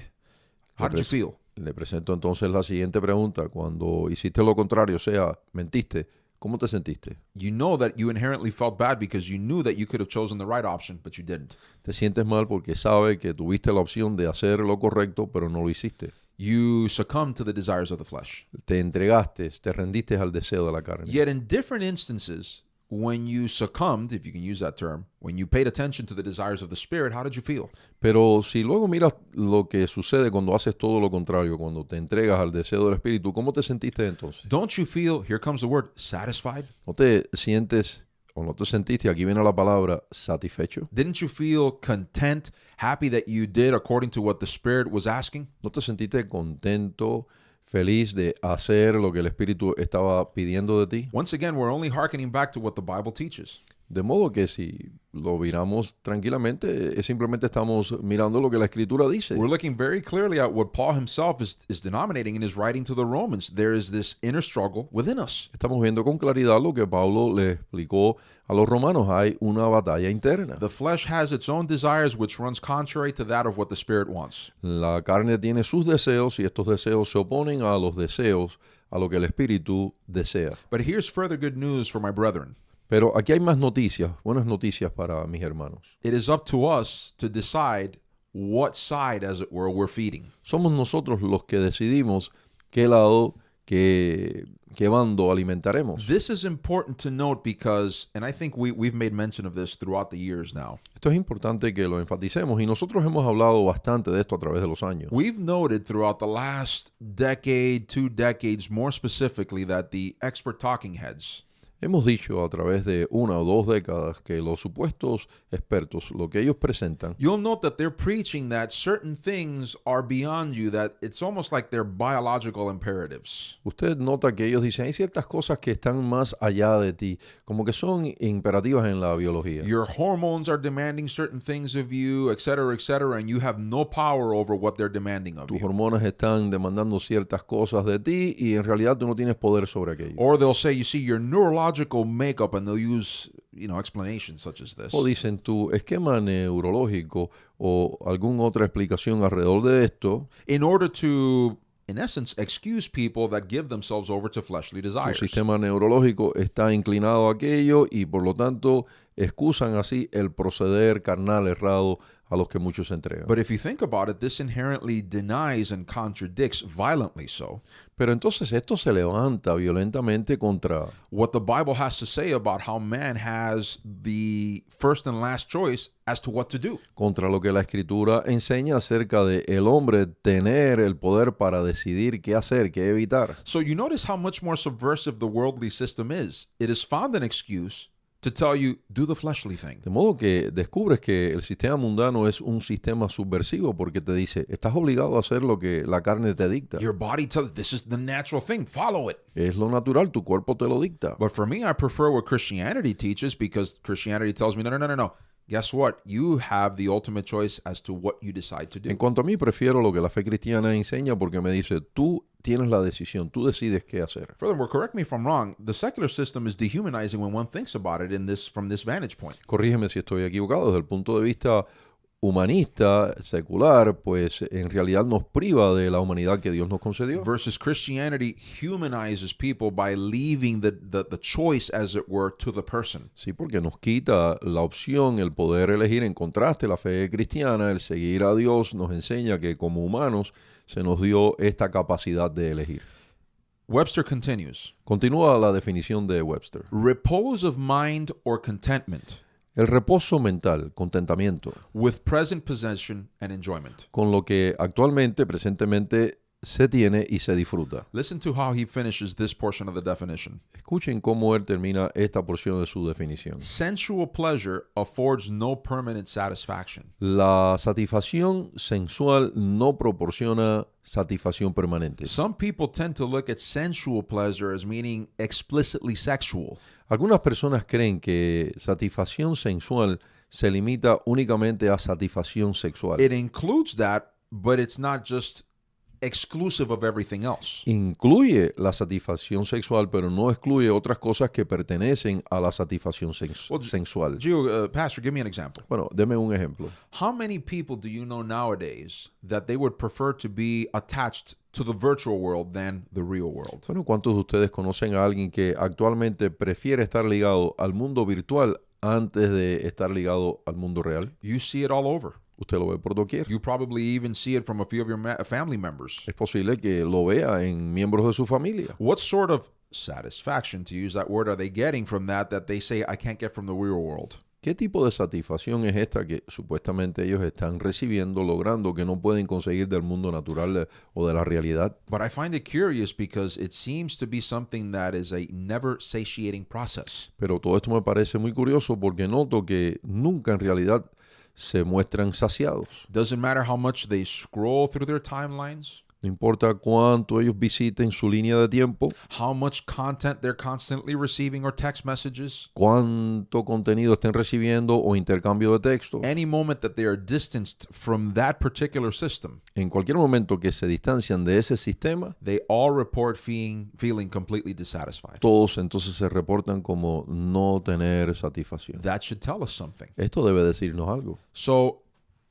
how did you feel? Le presento entonces la siguiente pregunta. Cuando hiciste lo contrario, o sea, mentiste, ¿cómo te sentiste? You know that you inherently felt bad because you knew that you could have chosen the right option, but you didn't. Te sientes mal porque sabes que tuviste la opción de hacer lo correcto, pero no lo hiciste. You succumbed to the desires of the flesh. Te entregaste, te rendiste al deseo de la carne. Yet in different instances, when you succumbed, if you can use that term, when you paid attention to the desires of the Spirit, how did you feel? Pero si luego miras lo que sucede cuando haces todo lo contrario, cuando te entregas al deseo del Espíritu, ¿cómo te sentiste entonces? Don't you feel, here comes the word, satisfied? ¿No te sientes o no te sentiste, aquí viene la palabra, satisfecho? Didn't you feel content, happy that you did according to what the Spirit was asking? ¿No te sentiste contento, feliz de hacer lo que el Espíritu estaba pidiendo de ti? Once again, we're only hearkening back to what the Bible teaches. De modo que si lo miramos tranquilamente, simplemente estamos mirando lo que la Escritura dice. We're looking very clearly at what Paul himself is denominating in his writing to the Romans. There is this inner struggle within us. Estamos viendo con claridad lo que Pablo le explicó a los romanos. Hay una batalla interna. The flesh has its own desires, which runs contrary to that of what the Spirit wants. La carne tiene sus deseos y estos deseos se oponen a los deseos, a lo que el Espíritu desea. But here's further good news for my brethren. Pero aquí hay más noticias, buenas noticias para mis hermanos. It is up to us to decide what side, as it were, we're feeding. Somos nosotros los que decidimos qué lado qué bando alimentaremos. This is important to note because, and I think we've made mention of this throughout the years now. Esto es importante que lo enfaticemos y nosotros hemos hablado bastante de esto a través de los años. We've noted throughout the last decade, 2 decades, more specifically, that the expert talking heads, Hemos dicho a través de 1 o 2 décadas que los supuestos expertos, lo que ellos presentan, you'll note that they're preaching that certain things are beyond you, that it's almost like they're biological imperatives. usted nota que ellos dicen, hay ciertas cosas que están más allá de ti, como que son imperativas en la biología. Your hormones are demanding certain things of you, et cetera, and you have no power over what they're demanding of Tus you. hormonas están demandando ciertas cosas de ti y en realidad tú no tienes poder sobre aquello. Or they'll say, you see, your neurological makeup, and they'll use, explanations such as this. O dicen tu esquema neurológico o alguna otra explicación alrededor de esto, In order to, in essence, excuse people that give themselves over to fleshly tu desires. sistema neurológico está inclinado a aquello y por lo tanto excusan así el proceder carnal errado a los que muchos se entregan. But if you think about it, this inherently denies and contradicts, violently so, Pero entonces esto se levanta violentamente contra what the Bible has to say about how man has the first and last choice as to what to do. lo que la Escritura enseña acerca de el hombre tener el poder para decidir qué hacer, qué evitar. So you notice how much more subversive the worldly system is. It has found an excuse to tell you, do the fleshly thing. De modo que descubres que el sistema mundano es un sistema subversivo porque te dice, estás obligado a hacer lo que la carne te dicta. Your body tells, this is the natural thing, follow it. Es lo natural, tu cuerpo te lo dicta. But for me, I prefer what Christianity teaches, because Christianity tells me, no. Guess what? You have the ultimate choice as to what you decide to do. En cuanto a mí, prefiero lo que la fe cristiana enseña porque me dice, tú tienes la decisión, tú decides qué hacer. Furthermore, correct me if I'm wrong, the secular system is dehumanizing when one thinks about it from this vantage point. Corrígeme si estoy equivocado, desde el punto de vista humanista, secular, pues en realidad nos priva de la humanidad que Dios nos concedió. Versus Christianity humanizes people by leaving the choice, as it were, to the person. Sí, porque nos quita la opción, el poder elegir. En contraste, la fe cristiana, el seguir a Dios, nos enseña que como humanos se nos dio esta capacidad de elegir. Webster continues, Continúa la definición de Webster. repose of mind or contentment El reposo mental, contentamiento, with present possession and enjoyment. con lo que actualmente, presentemente, se tiene y se disfruta. Listen to how he finishes this portion of the definition. Escuchen cómo él termina esta porción de su definición. Sensual pleasure affords no permanent satisfaction. La satisfacción sensual no proporciona satisfacción permanente. Some people tend to look at sensual pleasure as meaning explicitly sexual. Algunas personas creen que satisfacción sensual se limita únicamente a satisfacción sexual. It includes that, but it's not just exclusive of everything else. Incluye la satisfacción sexual, pero no excluye otras cosas que pertenecen a la satisfacción sensual. Gio, Pastor, give me an example. Bueno, deme un ejemplo. How many people do you know nowadays that they would prefer to be attached to the virtual world than the real world? Bueno, ¿cuántos de ustedes conocen a alguien que actualmente prefiere estar ligado al mundo virtual antes de estar ligado al mundo real? You see it all over. Usted lo ve por doquier. You probably even see it from a few of your family members. Es posible que lo vea en miembros de su familia. What sort of satisfaction, to use that word, are they getting from that they say I can't get from the real world? ¿Qué tipo de satisfacción es esta que supuestamente ellos están recibiendo, logrando, que no pueden conseguir del mundo natural o de la realidad? But I find it curious because it seems to be something that is a never satiating process. Pero todo esto me parece muy curioso porque noto que nunca en realidad se muestran saciados. Doesn't matter how much they scroll through their timelines, No importa cuánto ellos visiten su línea de tiempo, how much content they're constantly receiving or text messages, cuánto contenido estén recibiendo o intercambio de texto. any moment that they are distanced from that particular system, En cualquier momento que se distancian de ese sistema, they all report feeling completely dissatisfied. todos entonces se reportan como no tener satisfacción. That should tell us something. Esto debe decirnos algo. So,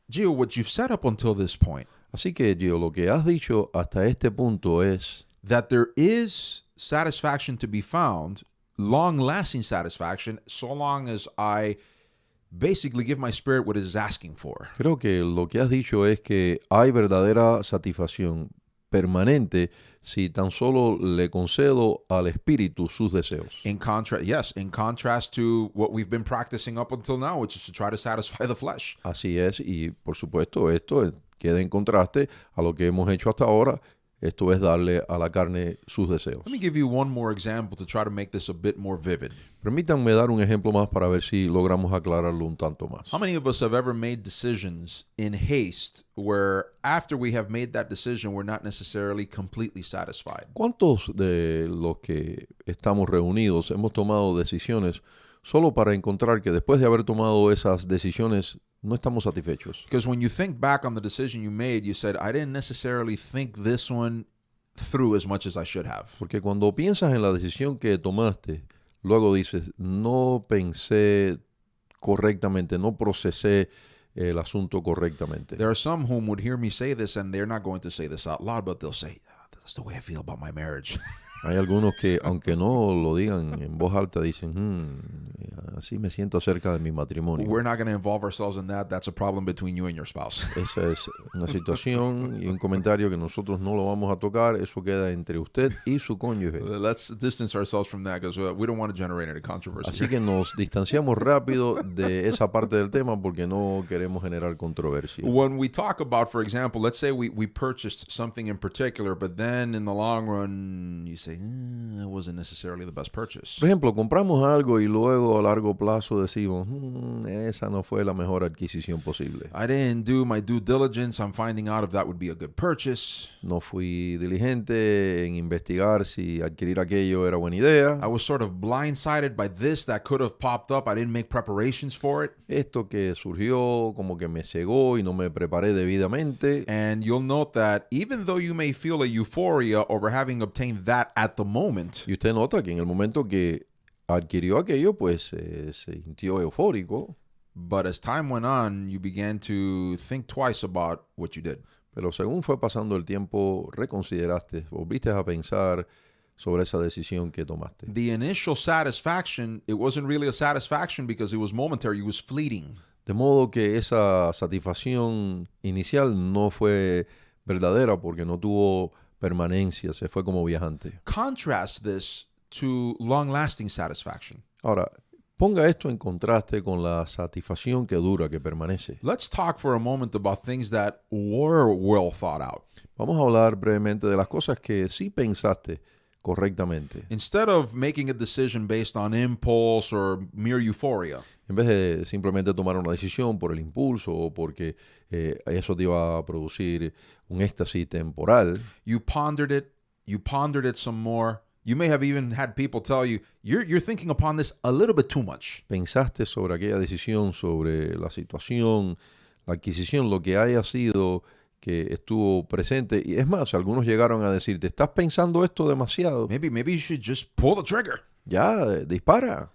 Gio, what you've said up until this point, Así que, Gio, lo que has dicho hasta este punto es that there is satisfaction to be found, long-lasting satisfaction, so long as I basically give my spirit what it is asking for. creo que lo que has dicho es que hay verdadera satisfacción permanente si tan solo le concedo al espíritu sus deseos. In contrast to what we've been practicing up until now, which is to try to satisfy the flesh. Así es, y por supuesto esto queda en contraste a lo que hemos hecho hasta ahora. Esto es darle a la carne sus deseos. Let me give you one more example to try to make this a bit more vivid. Permítanme dar un ejemplo más para ver si logramos aclararlo un tanto más. How many of us have ever made decisions in haste where after we have made that decision, we're not necessarily completely satisfied? ¿Cuántos de los que estamos reunidos hemos tomado decisiones solo para encontrar que después de haber tomado esas decisiones no estamos satisfechos? Because when you think back on the decision you made, you said, I didn't necessarily think this one through as much as I should have. Porque cuando piensas en la decisión que tomaste, luego dices, no pensé correctamente, no procesé el asunto correctamente. There are some whom would hear me say this, and they're not going to say this out loud, but they'll say, that's the way I feel about my marriage. Hay algunos que, aunque no lo digan en voz alta, dicen, así me siento acerca de mi matrimonio. We're not going to involve ourselves in that. That's a problem between you and your spouse. Esa es una situación y un comentario que nosotros no lo vamos a tocar. Eso queda entre usted y su cónyuge. Let's distance ourselves from that because we don't want to generate any controversy. Así que nos distanciamos rápido de esa parte del tema porque no queremos generar controversia. When we talk about, for example, let's say we purchased something in particular, but then in the long run, you say, it wasn't necessarily the best purchase. Por ejemplo, compramos algo y luego a largo plazo decimos, esa no fue la mejor adquisición posible. I didn't do my due diligence. I'm finding out if that would be a good purchase. No fui diligente en investigar si adquirir aquello era buena idea. I was sort of blindsided by this that could have popped up. I didn't make preparations for it. Esto que surgió como que me cegó y no me preparé debidamente. And you'll note that even though you may feel a euphoria over having obtained that at the moment, Y usted nota que en el momento que adquirió aquello, pues se sintió eufórico. but as time went on, you began to think twice about what you did. Pero según fue pasando el tiempo, reconsideraste, volviste a pensar sobre esa decisión que tomaste. The initial satisfaction, it wasn't really a satisfaction because it was momentary, it was fleeting. De modo que esa satisfacción inicial no fue verdadera porque no tuvo permanencia, se fue como viajante. Contrast this to long-lasting satisfaction. Ahora, ponga esto en contraste con la satisfacción que dura, que permanece. Let's talk for a moment about things that were well thought out. Vamos a hablar brevemente de las cosas que sí pensaste correctamente. Instead of making a decision based on impulse or mere euphoria, En vez de simplemente tomar una decisión por el impulso o porque eso te iba a producir un éxtasis temporal, you pondered it some more. You may have even had people tell you, you're thinking upon this a little bit too much. pensaste sobre aquella decisión, sobre la situación, la adquisición, lo que haya sido que estuvo presente. Y es más, algunos llegaron a decirte, estás pensando esto demasiado, Maybe you should just pull the trigger. ya, dispara.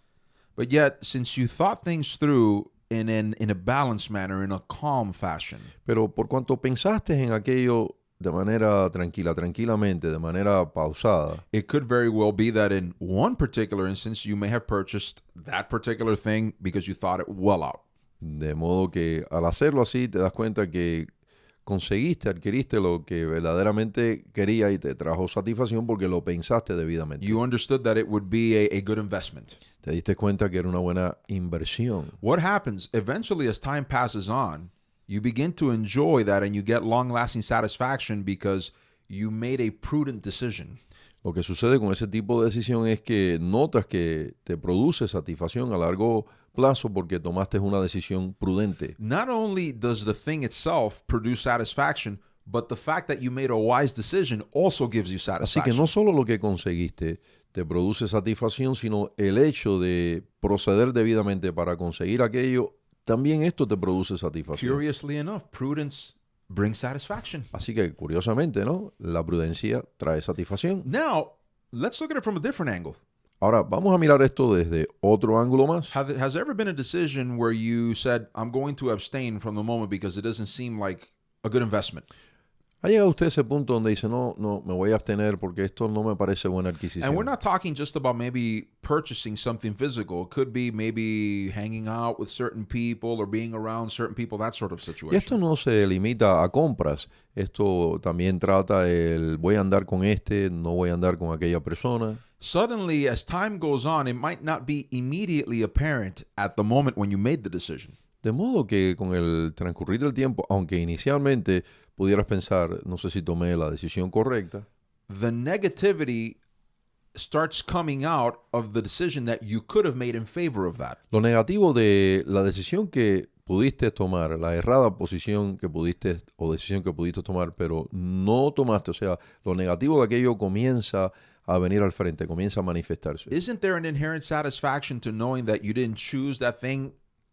But yet, since you thought things through in a balanced manner, in a calm fashion, Pero por cuanto pensaste en aquello de manera tranquilamente, de manera pausada, it could very well be that in one particular instance, you may have purchased that particular thing because you thought it well out. de modo que al hacerlo así te das cuenta que adquiriste lo que verdaderamente quería y te trajo satisfacción porque lo pensaste debidamente. You understood that it would be a good investment. Te diste cuenta que era una buena inversión. What happens eventually as time passes on, you begin to enjoy that and you get long-lasting satisfaction because you made a prudent decision. Lo que sucede con ese tipo de decisión es que notas que te produce satisfacción a largo plazo porque tomaste una decisión prudente. Not only does the thing itself produce satisfaction, but the fact that you made a wise decision also gives you Así que satisfaction. no solo lo que conseguiste te produce satisfacción, sino el hecho de proceder debidamente para conseguir aquello, también esto te produce satisfacción. Curiously enough, prudence brings satisfaction. Así que, curiosamente, ¿no? La prudencia trae satisfacción. Now, let's look at it from a different angle. Ahora, vamos a mirar esto desde otro ángulo más. Has there ever been a decision where you said, I'm going to abstain from the moment because it doesn't seem like a good investment? ¿Ha llegado usted a ese punto donde dice, no, me voy a abstener porque esto no me parece buena adquisición? And we're not talking just about maybe purchasing something physical. It could be maybe hanging out with certain people or being around certain people, that sort of Y esto situation. no se limita a compras. Esto también trata el voy a andar con este, no voy a andar con aquella persona. Suddenly, as time goes on, it might not be immediately apparent at the moment when you made the decision. De modo que con el transcurrir del tiempo, aunque inicialmente pudieras pensar, no sé si tomé la decisión correcta, The negativity starts coming out of the decision that you could have made in favor of that. lo negativo de la decisión que pudiste tomar, la errada posición que pudiste o decisión que pudiste tomar, pero no tomaste, o sea, lo negativo de aquello comienza a venir al frente, comienza a manifestarse. Isn't there an inherent satisfaction to knowing that you didn't choose that thing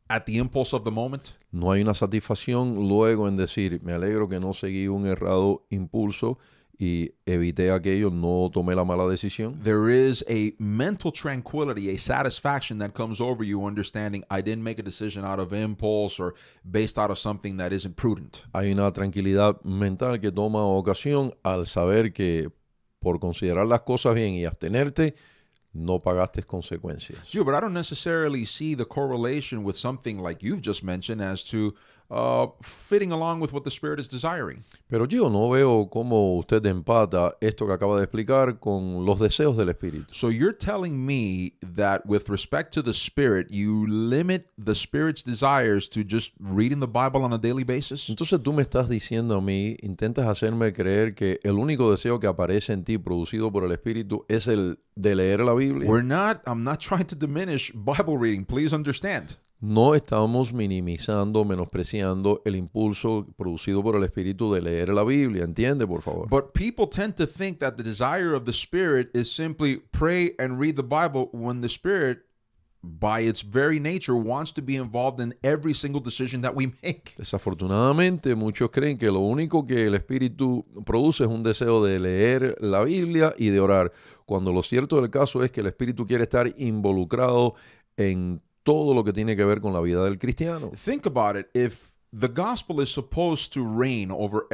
at the impulse of the moment? No hay una satisfacción luego en decir, me alegro que no seguí un errado impulso y evité aquello, no tomé la mala decisión. There is a mental tranquility, a satisfaction that comes over you understanding I didn't make a decision out of impulse or based out of something that isn't prudent. Hay una tranquilidad mental que toma ocasión al saber que por considerar las cosas bien y abstenerte, no pagaste consecuencias. Sure, but I don't necessarily see the correlation with something like you've just mentioned as to fitting along with what the Spirit is desiring. Pero yo no veo cómo usted empata esto que acaba de explicar con los deseos del Espíritu. So you're telling me that with respect to the Spirit, you limit the Spirit's desires to just reading the Bible on a daily basis? Entonces tú me estás diciendo a mí, intentas hacerme creer que el único deseo que aparece en ti producido por el Espíritu es el de leer la Biblia. I'm not trying to diminish Bible reading. Please understand. No estamos minimizando, menospreciando el impulso producido por el Espíritu de leer la Biblia. Entiende, por favor. But people tend to think that the desire of the Spirit is simply pray and read the Bible when the Spirit, by its very nature, wants to be involved in every single decision that we make. Desafortunadamente, muchos creen que lo único que el Espíritu produce es un deseo de leer la Biblia y de orar, cuando lo cierto del caso es que el Espíritu quiere estar involucrado en todo lo que tiene que ver con la vida del cristiano. Think about it. If the gospel is supposed to reign over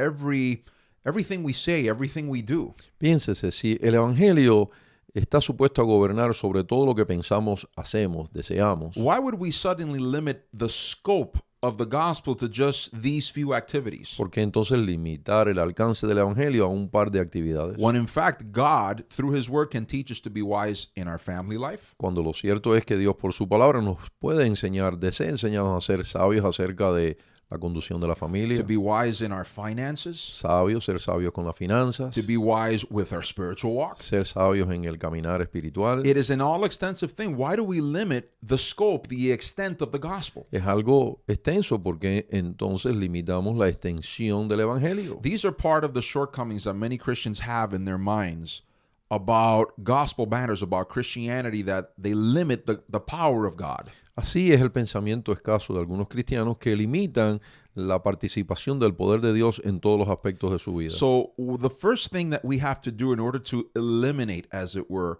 everything we say, everything we do, Piénsese, si el Evangelio está supuesto a gobernar sobre todo lo que pensamos, hacemos, deseamos, why would we suddenly limit the scope of the gospel to just these few activities? ¿por qué entonces limitar el alcance del Evangelio a un par de actividades? When in fact, God, through His Word, can teach us to be wise in our family life, Cuando lo cierto es que Dios por su palabra nos puede enseñar, desea enseñarnos a ser sabios acerca de la conducción de la familia, to be wise in our finances, sabios, ser sabios con las finanzas, to be wise with our spiritual walk. ser sabios en el caminar espiritual. It is an all-extensive thing. Why do we limit the scope, the extent of the gospel? Es algo extenso porque entonces limitamos la extensión del Evangelio. These are part of the shortcomings that many Christians have in their minds about gospel matters, about Christianity, that they limit the power of God. Así es el pensamiento escaso de algunos cristianos que limitan la participación del poder de Dios en todos los aspectos de su vida. So the first thing that we have to do in order to eliminate, as it were,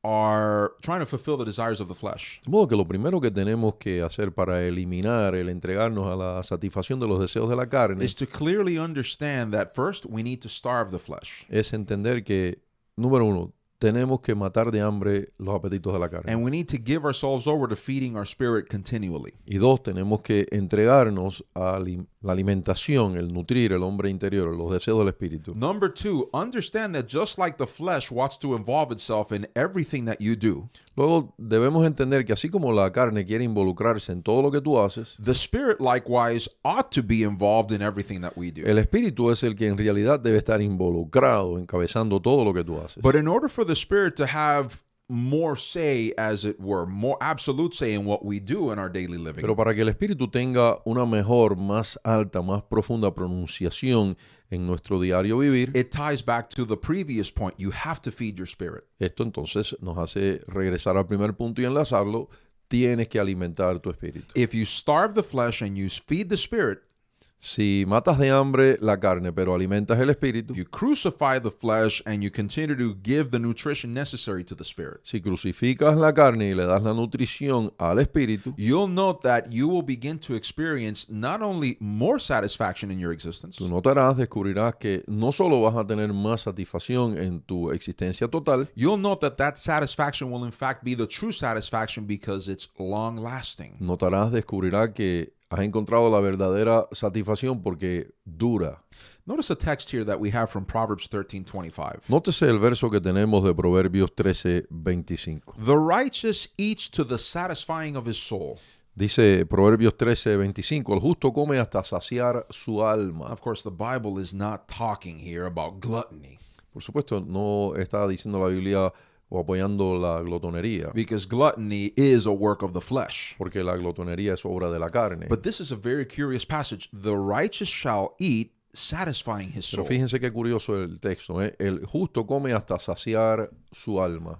are trying to fulfill the desires of the flesh. De modo que lo primero que tenemos que hacer para eliminar el entregarnos a la satisfacción de los deseos de la carne Is to clearly understand that first we need to starve the flesh. es entender que, número uno, tenemos que matar de hambre los apetitos de la carne. And we need to give ourselves over to feeding our spirit continually. Y dos, tenemos que entregarnos a la alimentación, el nutrir el hombre interior, los deseos del espíritu. Number two, understand that just like the flesh wants to involve itself in everything that you do, Luego debemos entender que así como la carne quiere involucrarse en todo lo que tú haces, the spirit likewise ought to be involved in everything that we do. el espíritu es el que en realidad debe estar involucrado, encabezando todo lo que tú haces. But in order for the spirit to have more say, as it were, more absolute say in what we do in our daily living, Pero para que el espíritu tenga una mejor, más alta, más profunda pronunciación en nuestro diario vivir, it ties back to the previous point. You have to feed your spirit. esto entonces nos hace regresar al primer punto y enlazarlo. Tienes que alimentar tu espíritu. If you starve the flesh and you feed the spirit, Si matas de hambre la carne, pero alimentas el espíritu, You crucify the flesh and you continue to give the nutrition necessary to the spirit. si crucificas la carne y le das la nutrición al espíritu, You'll note that you will begin to experience not only more satisfaction in your existence, tú notarás, descubrirás que no solo vas a tener más satisfacción en tu existencia total, you'll note that that satisfaction will in fact be the true satisfaction because it's long lasting. notarás, descubrirás que has encontrado la verdadera satisfacción porque dura. Notice a text here that we have from Proverbs 13:25. Nótese el verso que tenemos de Proverbios 13:25. The righteous eats to the satisfying of his soul. Dice Proverbios 13:25, el justo come hasta saciar su alma. Of course, the Bible is not talking here about gluttony, Por supuesto, no está diciendo la Biblia o apoyando la glotonería, because gluttony is a work of the flesh. porque la glotonería es obra de la carne. But this is a very curious passage. The righteous shall eat, satisfying his Pero soul. fíjense qué curioso el texto, ¿eh? El justo come hasta saciar su alma.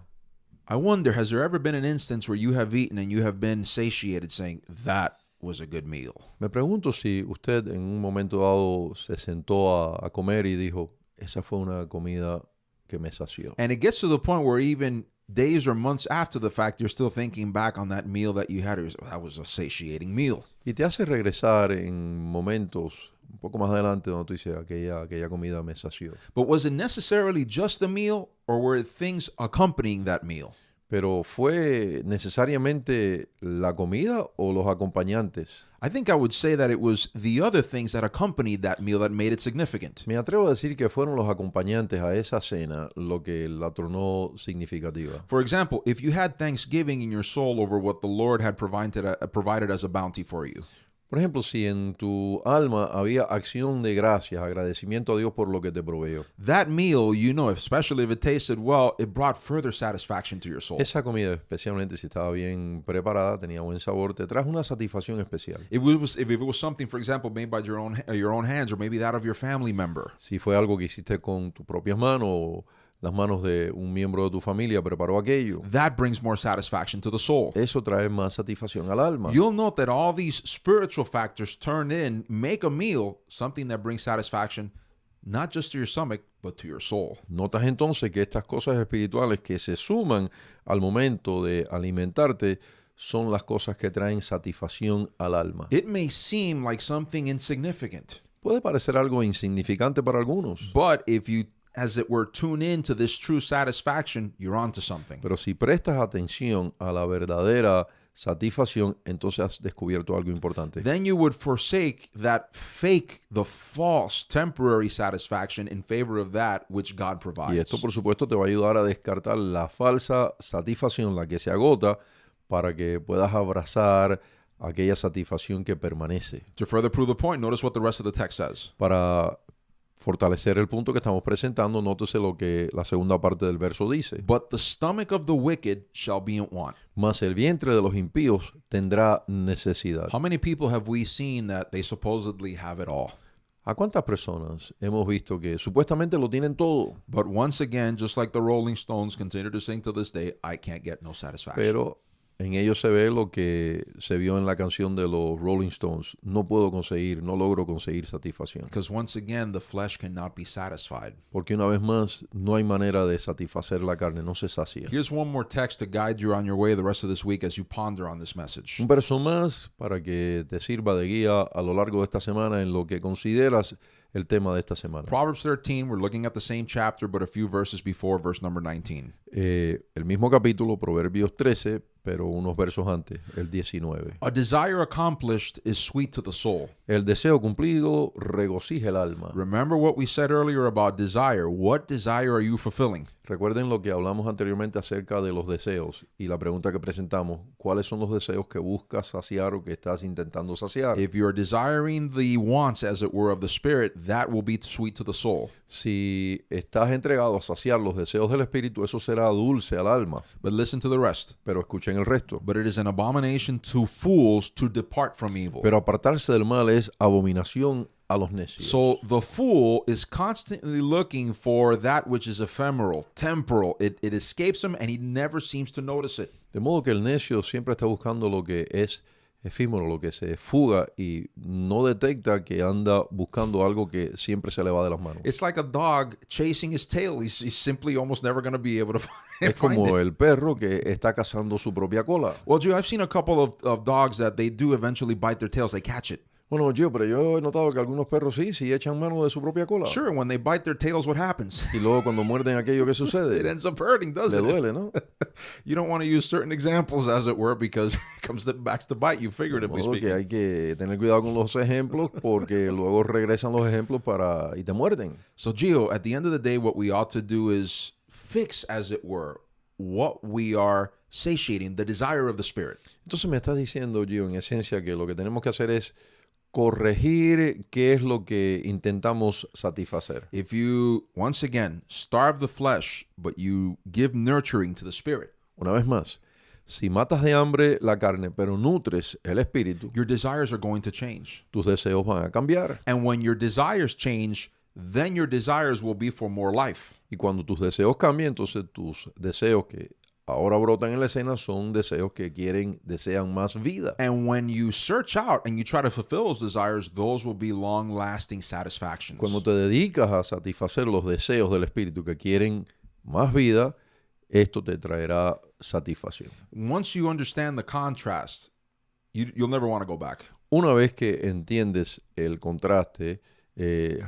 I wonder, has there ever been an instance where you have eaten and you have been satiated, saying, that was a good meal? Me pregunto si usted en un momento dado se sentó a comer y dijo, esa fue una comida que me sació. And it gets to the point where even days or months after the fact, you're still thinking back on that meal that you had. That was a satiating meal. Y te hace regresar en momentos un poco más adelante donde tú dices, aquella comida me sació. But was it necessarily just the meal, or were it things accompanying that meal? Pero ¿fue necesariamente la comida o los acompañantes? I think I would say that it was the other things that accompanied that meal that made it significant. Me atrevo a decir que fueron los acompañantes a esa cena lo que la tornó significativa. For example, if you had thanksgiving in your soul over what the Lord had provided as a bounty for you, Por ejemplo, si en tu alma había acción de gracias, agradecimiento a Dios por lo que te proveyó. that meal, especially if it tasted well, it brought further satisfaction to your soul. Esa comida, especialmente si estaba bien preparada, tenía buen sabor, te trajo una satisfacción especial. If it was something, for example, made by your own hands, or maybe that of your family member, Si fue algo que hiciste con tus propias manos o las manos de un miembro de tu familia preparó aquello, that brings more satisfaction to the soul. eso trae más satisfacción al alma. You'll note that all these spiritual factors turned in make a meal something that brings satisfaction not just to your stomach, but to your soul. Notas entonces que estas cosas espirituales que se suman al momento de alimentarte son las cosas que traen satisfacción al alma. It may seem like something insignificant, Puede parecer algo insignificante para algunos, but if you, as it were, tune in to this true satisfaction, you're onto something. pero si prestas atención a la verdadera satisfacción, entonces has descubierto algo importante. Then you would forsake that fake, the false, temporary satisfaction in favor of that which God Y provides. esto, por supuesto, te va a ayudar a descartar la falsa satisfacción, la que se agota, para que puedas abrazar aquella satisfacción que permanece. To further prove the point, notice what the rest of the text says. Para fortalecer el punto que estamos presentando, nótese lo que la segunda parte del verso dice. But the stomach of the wicked shall be in want. Mas el vientre de los impíos tendrá necesidad. How many people have we seen that they supposedly have it all? ¿A cuántas personas hemos visto que supuestamente lo tienen todo, But once again, just like the Rolling Stones continue to sing to this day, I can't get no satisfaction. pero en ellos se ve lo que se vio en la canción de los Rolling Stones? No puedo conseguir, no logro conseguir satisfacción. Because once again, the flesh cannot be satisfied. Porque una vez más, no hay manera de satisfacer la carne, no se sacia. Here's one more text to guide you on your way the rest of this week as you ponder on this message. Un verso más para que te sirva de guía a lo largo de esta semana en lo que consideras el tema de esta semana. Proverbs 13, we're looking at the same chapter, but a few verses before verse number 19. El mismo capítulo, Proverbios 13, pero unos versos antes, el 19. A desire accomplished is sweet to the soul. El deseo cumplido regocija el alma. Remember what we said earlier about desire. What desire are you fulfilling? Recuerden lo que hablamos anteriormente acerca de los deseos y la pregunta que presentamos, ¿cuáles son los deseos que buscas saciar o que estás intentando saciar? If you're desiring the wants, as it were, of the spirit, that will be sweet to the soul. Si estás entregado a saciar los deseos del espíritu, eso será dulce al alma. But listen to the rest. Pero escuchen el resto. But it is an abomination to fools to depart from evil. Pero apartarse del mal es abominación a los necios. So the fool is constantly looking for that which is ephemeral, temporal. It escapes him and he never seems to notice it. De modo que el necio siempre está buscando lo que es efímero, lo que se fuga y no detecta que anda buscando algo que siempre se le va de las manos. It's like a dog chasing his tail. He's simply almost never going to be able to Es find como it. el perro que está cazando su propia cola. Well, Joe, I've seen a couple of dogs that they do eventually bite their tails. They catch it. Bueno, pero yo he notado que algunos perros sí echan mano de su propia cola. Sure, when they bite their tails, what happens? Y luego cuando muerden aquello que It sucede, ends up hurting, le doesn't it? duele, ¿no? You don't want to use certain examples, as it were, because it comes back to bite you, De figuratively modo que speaking. hay que tener cuidado con los ejemplos porque luego regresan los ejemplos y te muerden. So, Gio, at the end of the day, what we ought to do is fix, as it were, what we are satiating, the desire of the Spirit. Entonces me estás diciendo, Gio, en esencia que lo que tenemos que hacer es corregir qué es lo que intentamos satisfacer. If you, once again, starve the flesh, but you give nurturing to the Spirit, Una vez más, si matas de hambre la carne, pero nutres el espíritu, your desires are going to change. tus deseos van a cambiar. And when your desires change, then your desires will be for more life. Y cuando tus deseos cambian, entonces tus deseos que ahora brotan en la escena son deseos que desean más vida. And when you search out and you try to fulfill those desires, those will be long-lasting satisfactions. Cuando te dedicas a satisfacer los deseos del espíritu que quieren más vida, esto te traerá satisfacción. Once you understand the contrast, you'll never want to go back. Una vez que entiendes el contraste,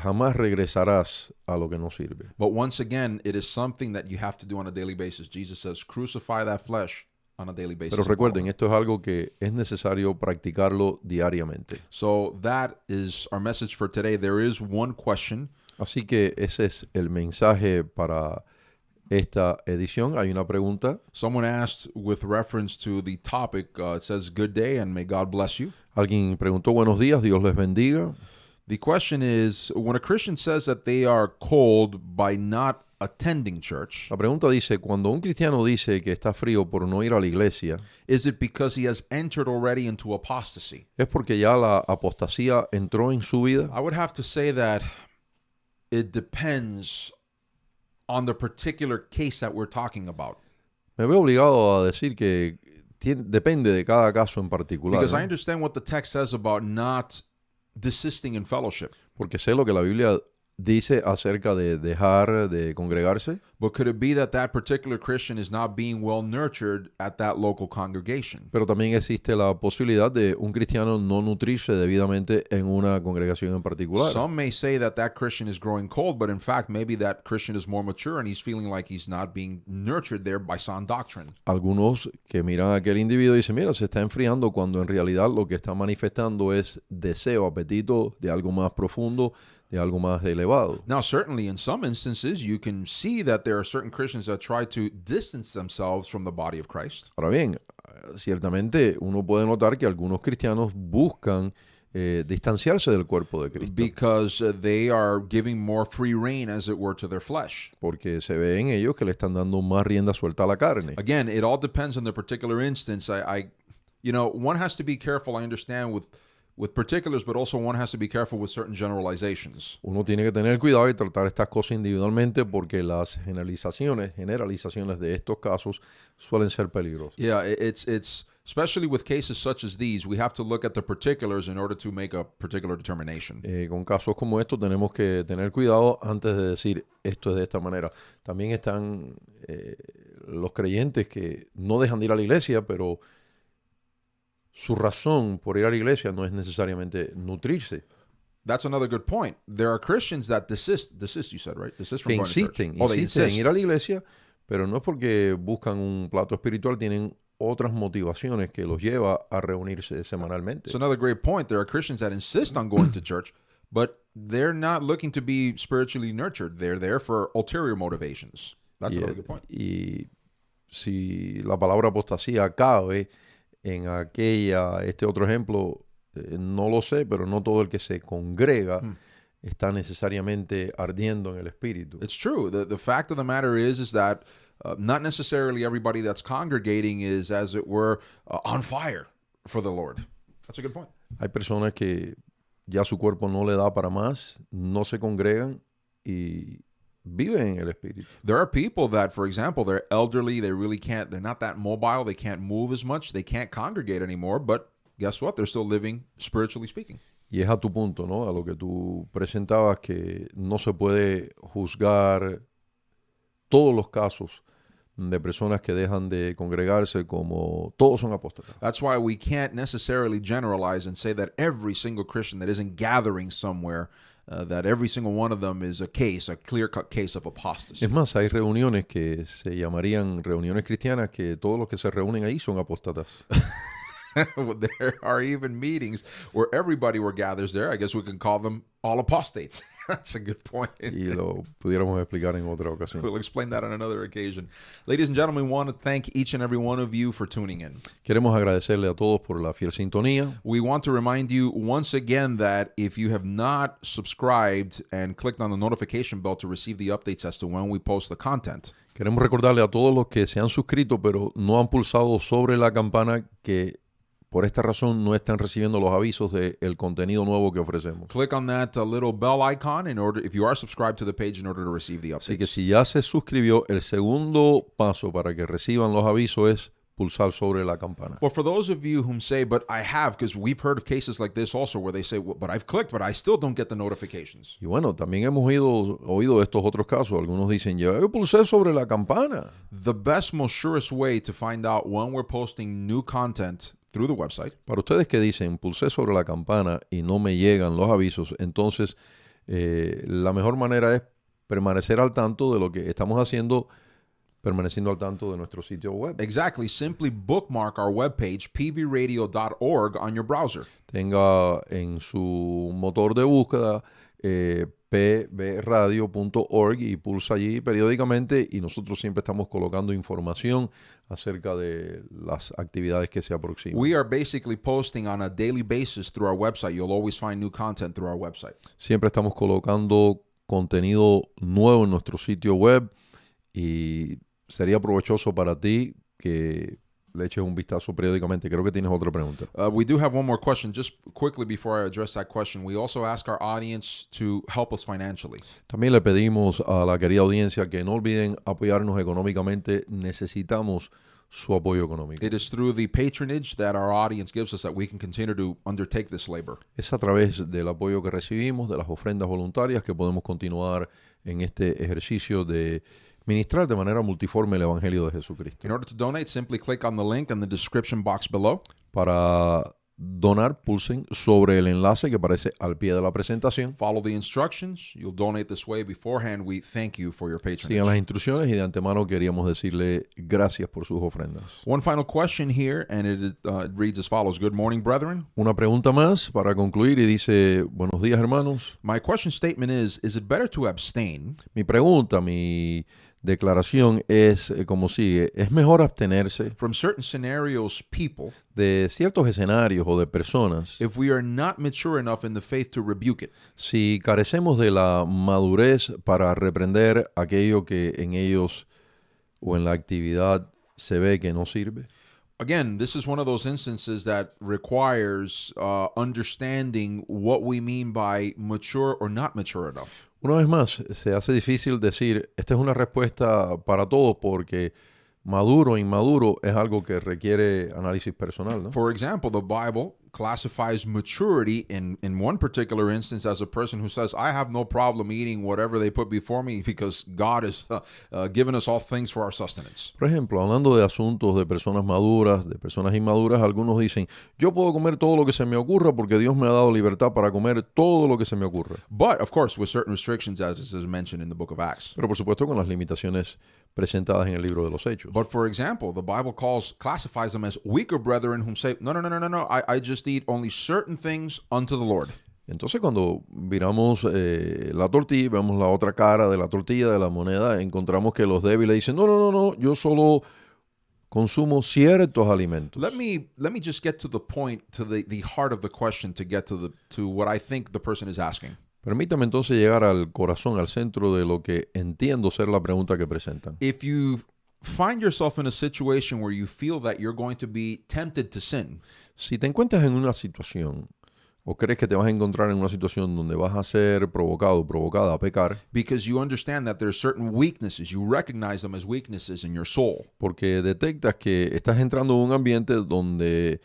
jamás regresarás a lo que no sirve. But once again, it is something that you have to do on a daily basis. Jesus says, crucify that flesh on a daily basis. Pero recuerden, esto es algo que es necesario practicarlo diariamente. So that is our message for today. There is one question. Así que ese es el mensaje para esta edición. Hay una pregunta. Someone asked with reference to the topic, it says, good day and may God bless you. Alguien preguntó, buenos días, Dios les bendiga. The question is, when a Christian says that they are cold by not attending church, La pregunta dice, cuando un cristiano dice que está frío por no ir a la iglesia, is it because he has entered already into apostasy? ¿es porque ya la apostasía entró en su vida? I would have to say that it depends on the particular case that we're talking about. Me veo obligado a decir que depende de cada caso en particular, Because I ¿no? understand what the text says about not desisting in fellowship. Porque sé lo que la Biblia dice acerca de dejar de congregarse, But could it be that that particular Christian is not being well nurtured at that local congregation? pero también existe la posibilidad de un cristiano no nutrirse debidamente en una congregación en particular. Some may say that that Christian is growing cold, but in fact, maybe that Christian is more mature and he's feeling like he's not being nurtured there by sound doctrine. Algunos que miran a aquel individuo y dicen, mira, se está enfriando, cuando en realidad lo que está manifestando es deseo, apetito de algo más profundo, de algo más elevado. Now, certainly in some instances, you can see that there are certain Christians that try to distance themselves from the body of Christ. Ahora bien, ciertamente uno puede notar que algunos cristianos buscan distanciarse del cuerpo de Cristo, Because they are giving more free rein, as it were, to their flesh. porque se ve en ellos que le están dando más rienda suelta a la carne. Again, it all depends on the particular instance. One has to be careful, I understand, with particulars, but also one has to be careful with certain generalizations. Uno tiene que tener cuidado y tratar estas cosas individualmente porque las generalizaciones de estos casos suelen ser peligrosas. Yeah, it's especially with cases such as these, we have to look at the particulars in order to make a particular determination. Con casos como estos tenemos que tener cuidado antes de decir esto es de esta manera. También están los creyentes que no dejan de ir a la iglesia, pero su razón por ir a la iglesia no es necesariamente nutrirse. That's another good point. There are Christians that desist, you said, right? Desist from Que going to church. insisten They en insist. ir a la iglesia, pero no es porque buscan un plato espiritual, tienen otras motivaciones que los lleva a reunirse semanalmente. It's another great point. There are Christians that insist on going to church, but they're not looking to be spiritually nurtured. They're there for ulterior motivations. That's another good point. Y si la palabra apostasía cabe en este otro ejemplo, no lo sé, pero no todo el que se congrega está necesariamente ardiendo en el espíritu. It's true. The fact of the matter is that not necessarily everybody that's congregating is, as it were, on fire for the Lord. That's a good point. Hay personas que ya su cuerpo no le da para más, no se congregan y viven en el espíritu. There are people that, for example, they're elderly, they're not that mobile, they can't move as much, they can't congregate anymore, but guess what? They're still living spiritually speaking. Y es a tu punto, ¿no? A lo que tú presentabas, que no se puede juzgar todos los casos de personas que dejan de congregarse como todos son apóstatas. That's why we can't necessarily generalize and say that every single Christian that isn't gathering somewhere, that every single one of them is a clear-cut case of apostasy. Es más, hay reuniones que se llamarían reuniones cristianas que todos los que se reúnen ahí son apóstatas. There are even meetings where everybody gathers there. I guess we can call them all apostates. That's a good point. Y lo pudiéramos explicar en otra ocasión. We'll explain that on another occasion. Ladies and gentlemen, we want to thank each and every one of you for tuning in. Queremos agradecerle a todos por la fiel sintonía. We want to remind you once again that if you have not subscribed and clicked on the notification bell to receive the updates as to when we post the content, Queremos recordarle a todos los que se han suscrito pero no han pulsado sobre la campana que por esta razón no están recibiendo los avisos del contenido nuevo que ofrecemos. click on that little bell icon if you are subscribed to the page in order to receive the Así que updates. si ya se suscribió, el segundo paso para que reciban los avisos es pulsar sobre la campana. But for those of you who say, but I have, because we've heard of cases like this also where they say, well, but I've clicked, but I still don't get the notifications. Y bueno, también hemos oído estos otros casos. Algunos dicen, yo pulsé sobre la campana. The best, most surest way to find out when we're posting new content through the website Para ustedes que dicen, pulsé sobre la campana y no me llegan los avisos, entonces la mejor manera es permanecer al tanto de lo que estamos haciendo, permaneciendo al tanto de nuestro sitio web. Exactly. Simply bookmark our webpage, pvradio.org, on your browser. Tenga en su motor de búsqueda pbradio.org y pulsa allí periódicamente y nosotros siempre estamos colocando información acerca de las actividades que se aproximan. We are basically posting on a daily basis through our website. You'll always find new content through our website. Siempre estamos colocando contenido nuevo en nuestro sitio web y sería provechoso para ti que le eches un vistazo periódicamente. Creo que tienes otra pregunta. We do have one more question. Just quickly before I address that question, we also ask our audience to help us financially. También le pedimos a la querida audiencia que no olviden apoyarnos económicamente. Necesitamos su apoyo económico. It is through the patronage that our audience gives us that we can continue to undertake this labor. Es a través del apoyo que recibimos, de las ofrendas voluntarias, que podemos continuar en este ejercicio de ministrar de manera multiforme el Evangelio de Jesucristo. In order to donate, simply click on the link in the description box below. Para donar, pulsen sobre el enlace que aparece al pie de la presentación. Follow the instructions. You'll donate this way. Beforehand, we thank you for your Sigan las patronage. instrucciones y de antemano queríamos decirle gracias por sus ofrendas. One final question here, and it reads as follows. Good morning, brethren. Una pregunta más para concluir y dice, buenos días hermanos. My question statement is it better to abstain Mi pregunta, mi declaración es como sigue. ¿Es mejor abstenerse from certain scenarios, people, de ciertos escenarios o de personas if we are not mature enough in the faith to rebuke it? si carecemos de la madurez para reprender aquello que en ellos o en la actividad se ve que no sirve? Again, this is one of those instances that requires understanding what we mean by mature or not mature enough. Una vez más, se hace difícil decir, esta es una respuesta para todos porque maduro o inmaduro es algo que requiere análisis personal, ¿no? For example, the Bible classifies maturity in one particular instance as a person who says, I have no problem eating whatever they put before me because God has given us all things for our sustenance. Por ejemplo, hablando de asuntos de personas maduras, de personas inmaduras, algunos dicen, yo puedo comer todo lo que se me ocurra porque Dios me ha dado libertad para comer todo lo que se me ocurra. But, of course, with certain restrictions, as is mentioned in the book of Acts. Pero por supuesto con las limitaciones presentadas en el libro de los Hechos. But, for example, the Bible classifies them as weaker brethren whom say, no, I just eat only certain things unto the Lord. Entonces cuando miramos la tortilla, vemos la otra cara de la tortilla, de la moneda, encontramos que los débiles dicen, no, yo solo consumo ciertos alimentos. Let me just get to the point, to the heart of the question, to get to what I think the person is asking. Permítame entonces llegar al corazón, al centro de lo que entiendo ser la pregunta que presentan. If you find yourself in a situation where you feel that you're going to be tempted to sin, Si te encuentras en una situación o crees que te vas a encontrar en una situación donde vas a ser provocado o provocada a pecar, because you understand that there are certain weaknesses, you recognize them as weaknesses in your soul, porque detectas que estás entrando en un ambiente donde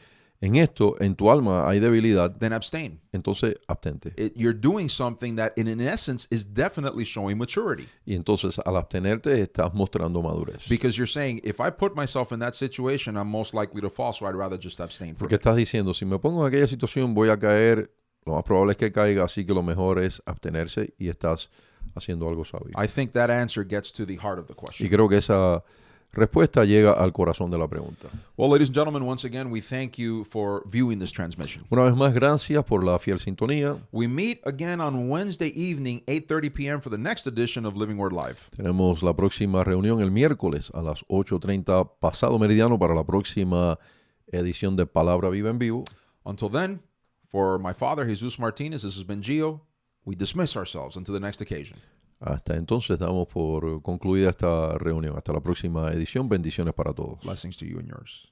en esto, en tu alma hay debilidad, then abstain. entonces abstente. You're doing something that in essence is definitely showing maturity. Y entonces al abstenerte estás mostrando madurez. Because you're saying, if I put myself in that situation, I'm most likely to fall, so I'd rather just abstain from Porque it. estás diciendo, si me pongo en aquella situación voy a caer, lo más probable es que caiga, así que lo mejor es abstenerse y estás haciendo algo sabio. I think that answer gets to the heart of the Y question. creo que esa respuesta llega al corazón de la pregunta. Well, ladies and gentlemen, once again, we thank you for viewing this transmission. Una vez más, gracias por la fiel sintonía. We meet again on Wednesday evening, 8:30 p.m. for the next edition of Living Word Live. Tenemos la próxima reunión el miércoles a las 8:30 pasado meridiano para la próxima edición de Palabra Viva en Vivo. Until then, for my father, Jesus Martinez, this has been Gio. We dismiss ourselves until the next occasion. Hasta entonces damos por concluida esta reunión. Hasta la próxima edición. Bendiciones para todos. Blessings to you and yours.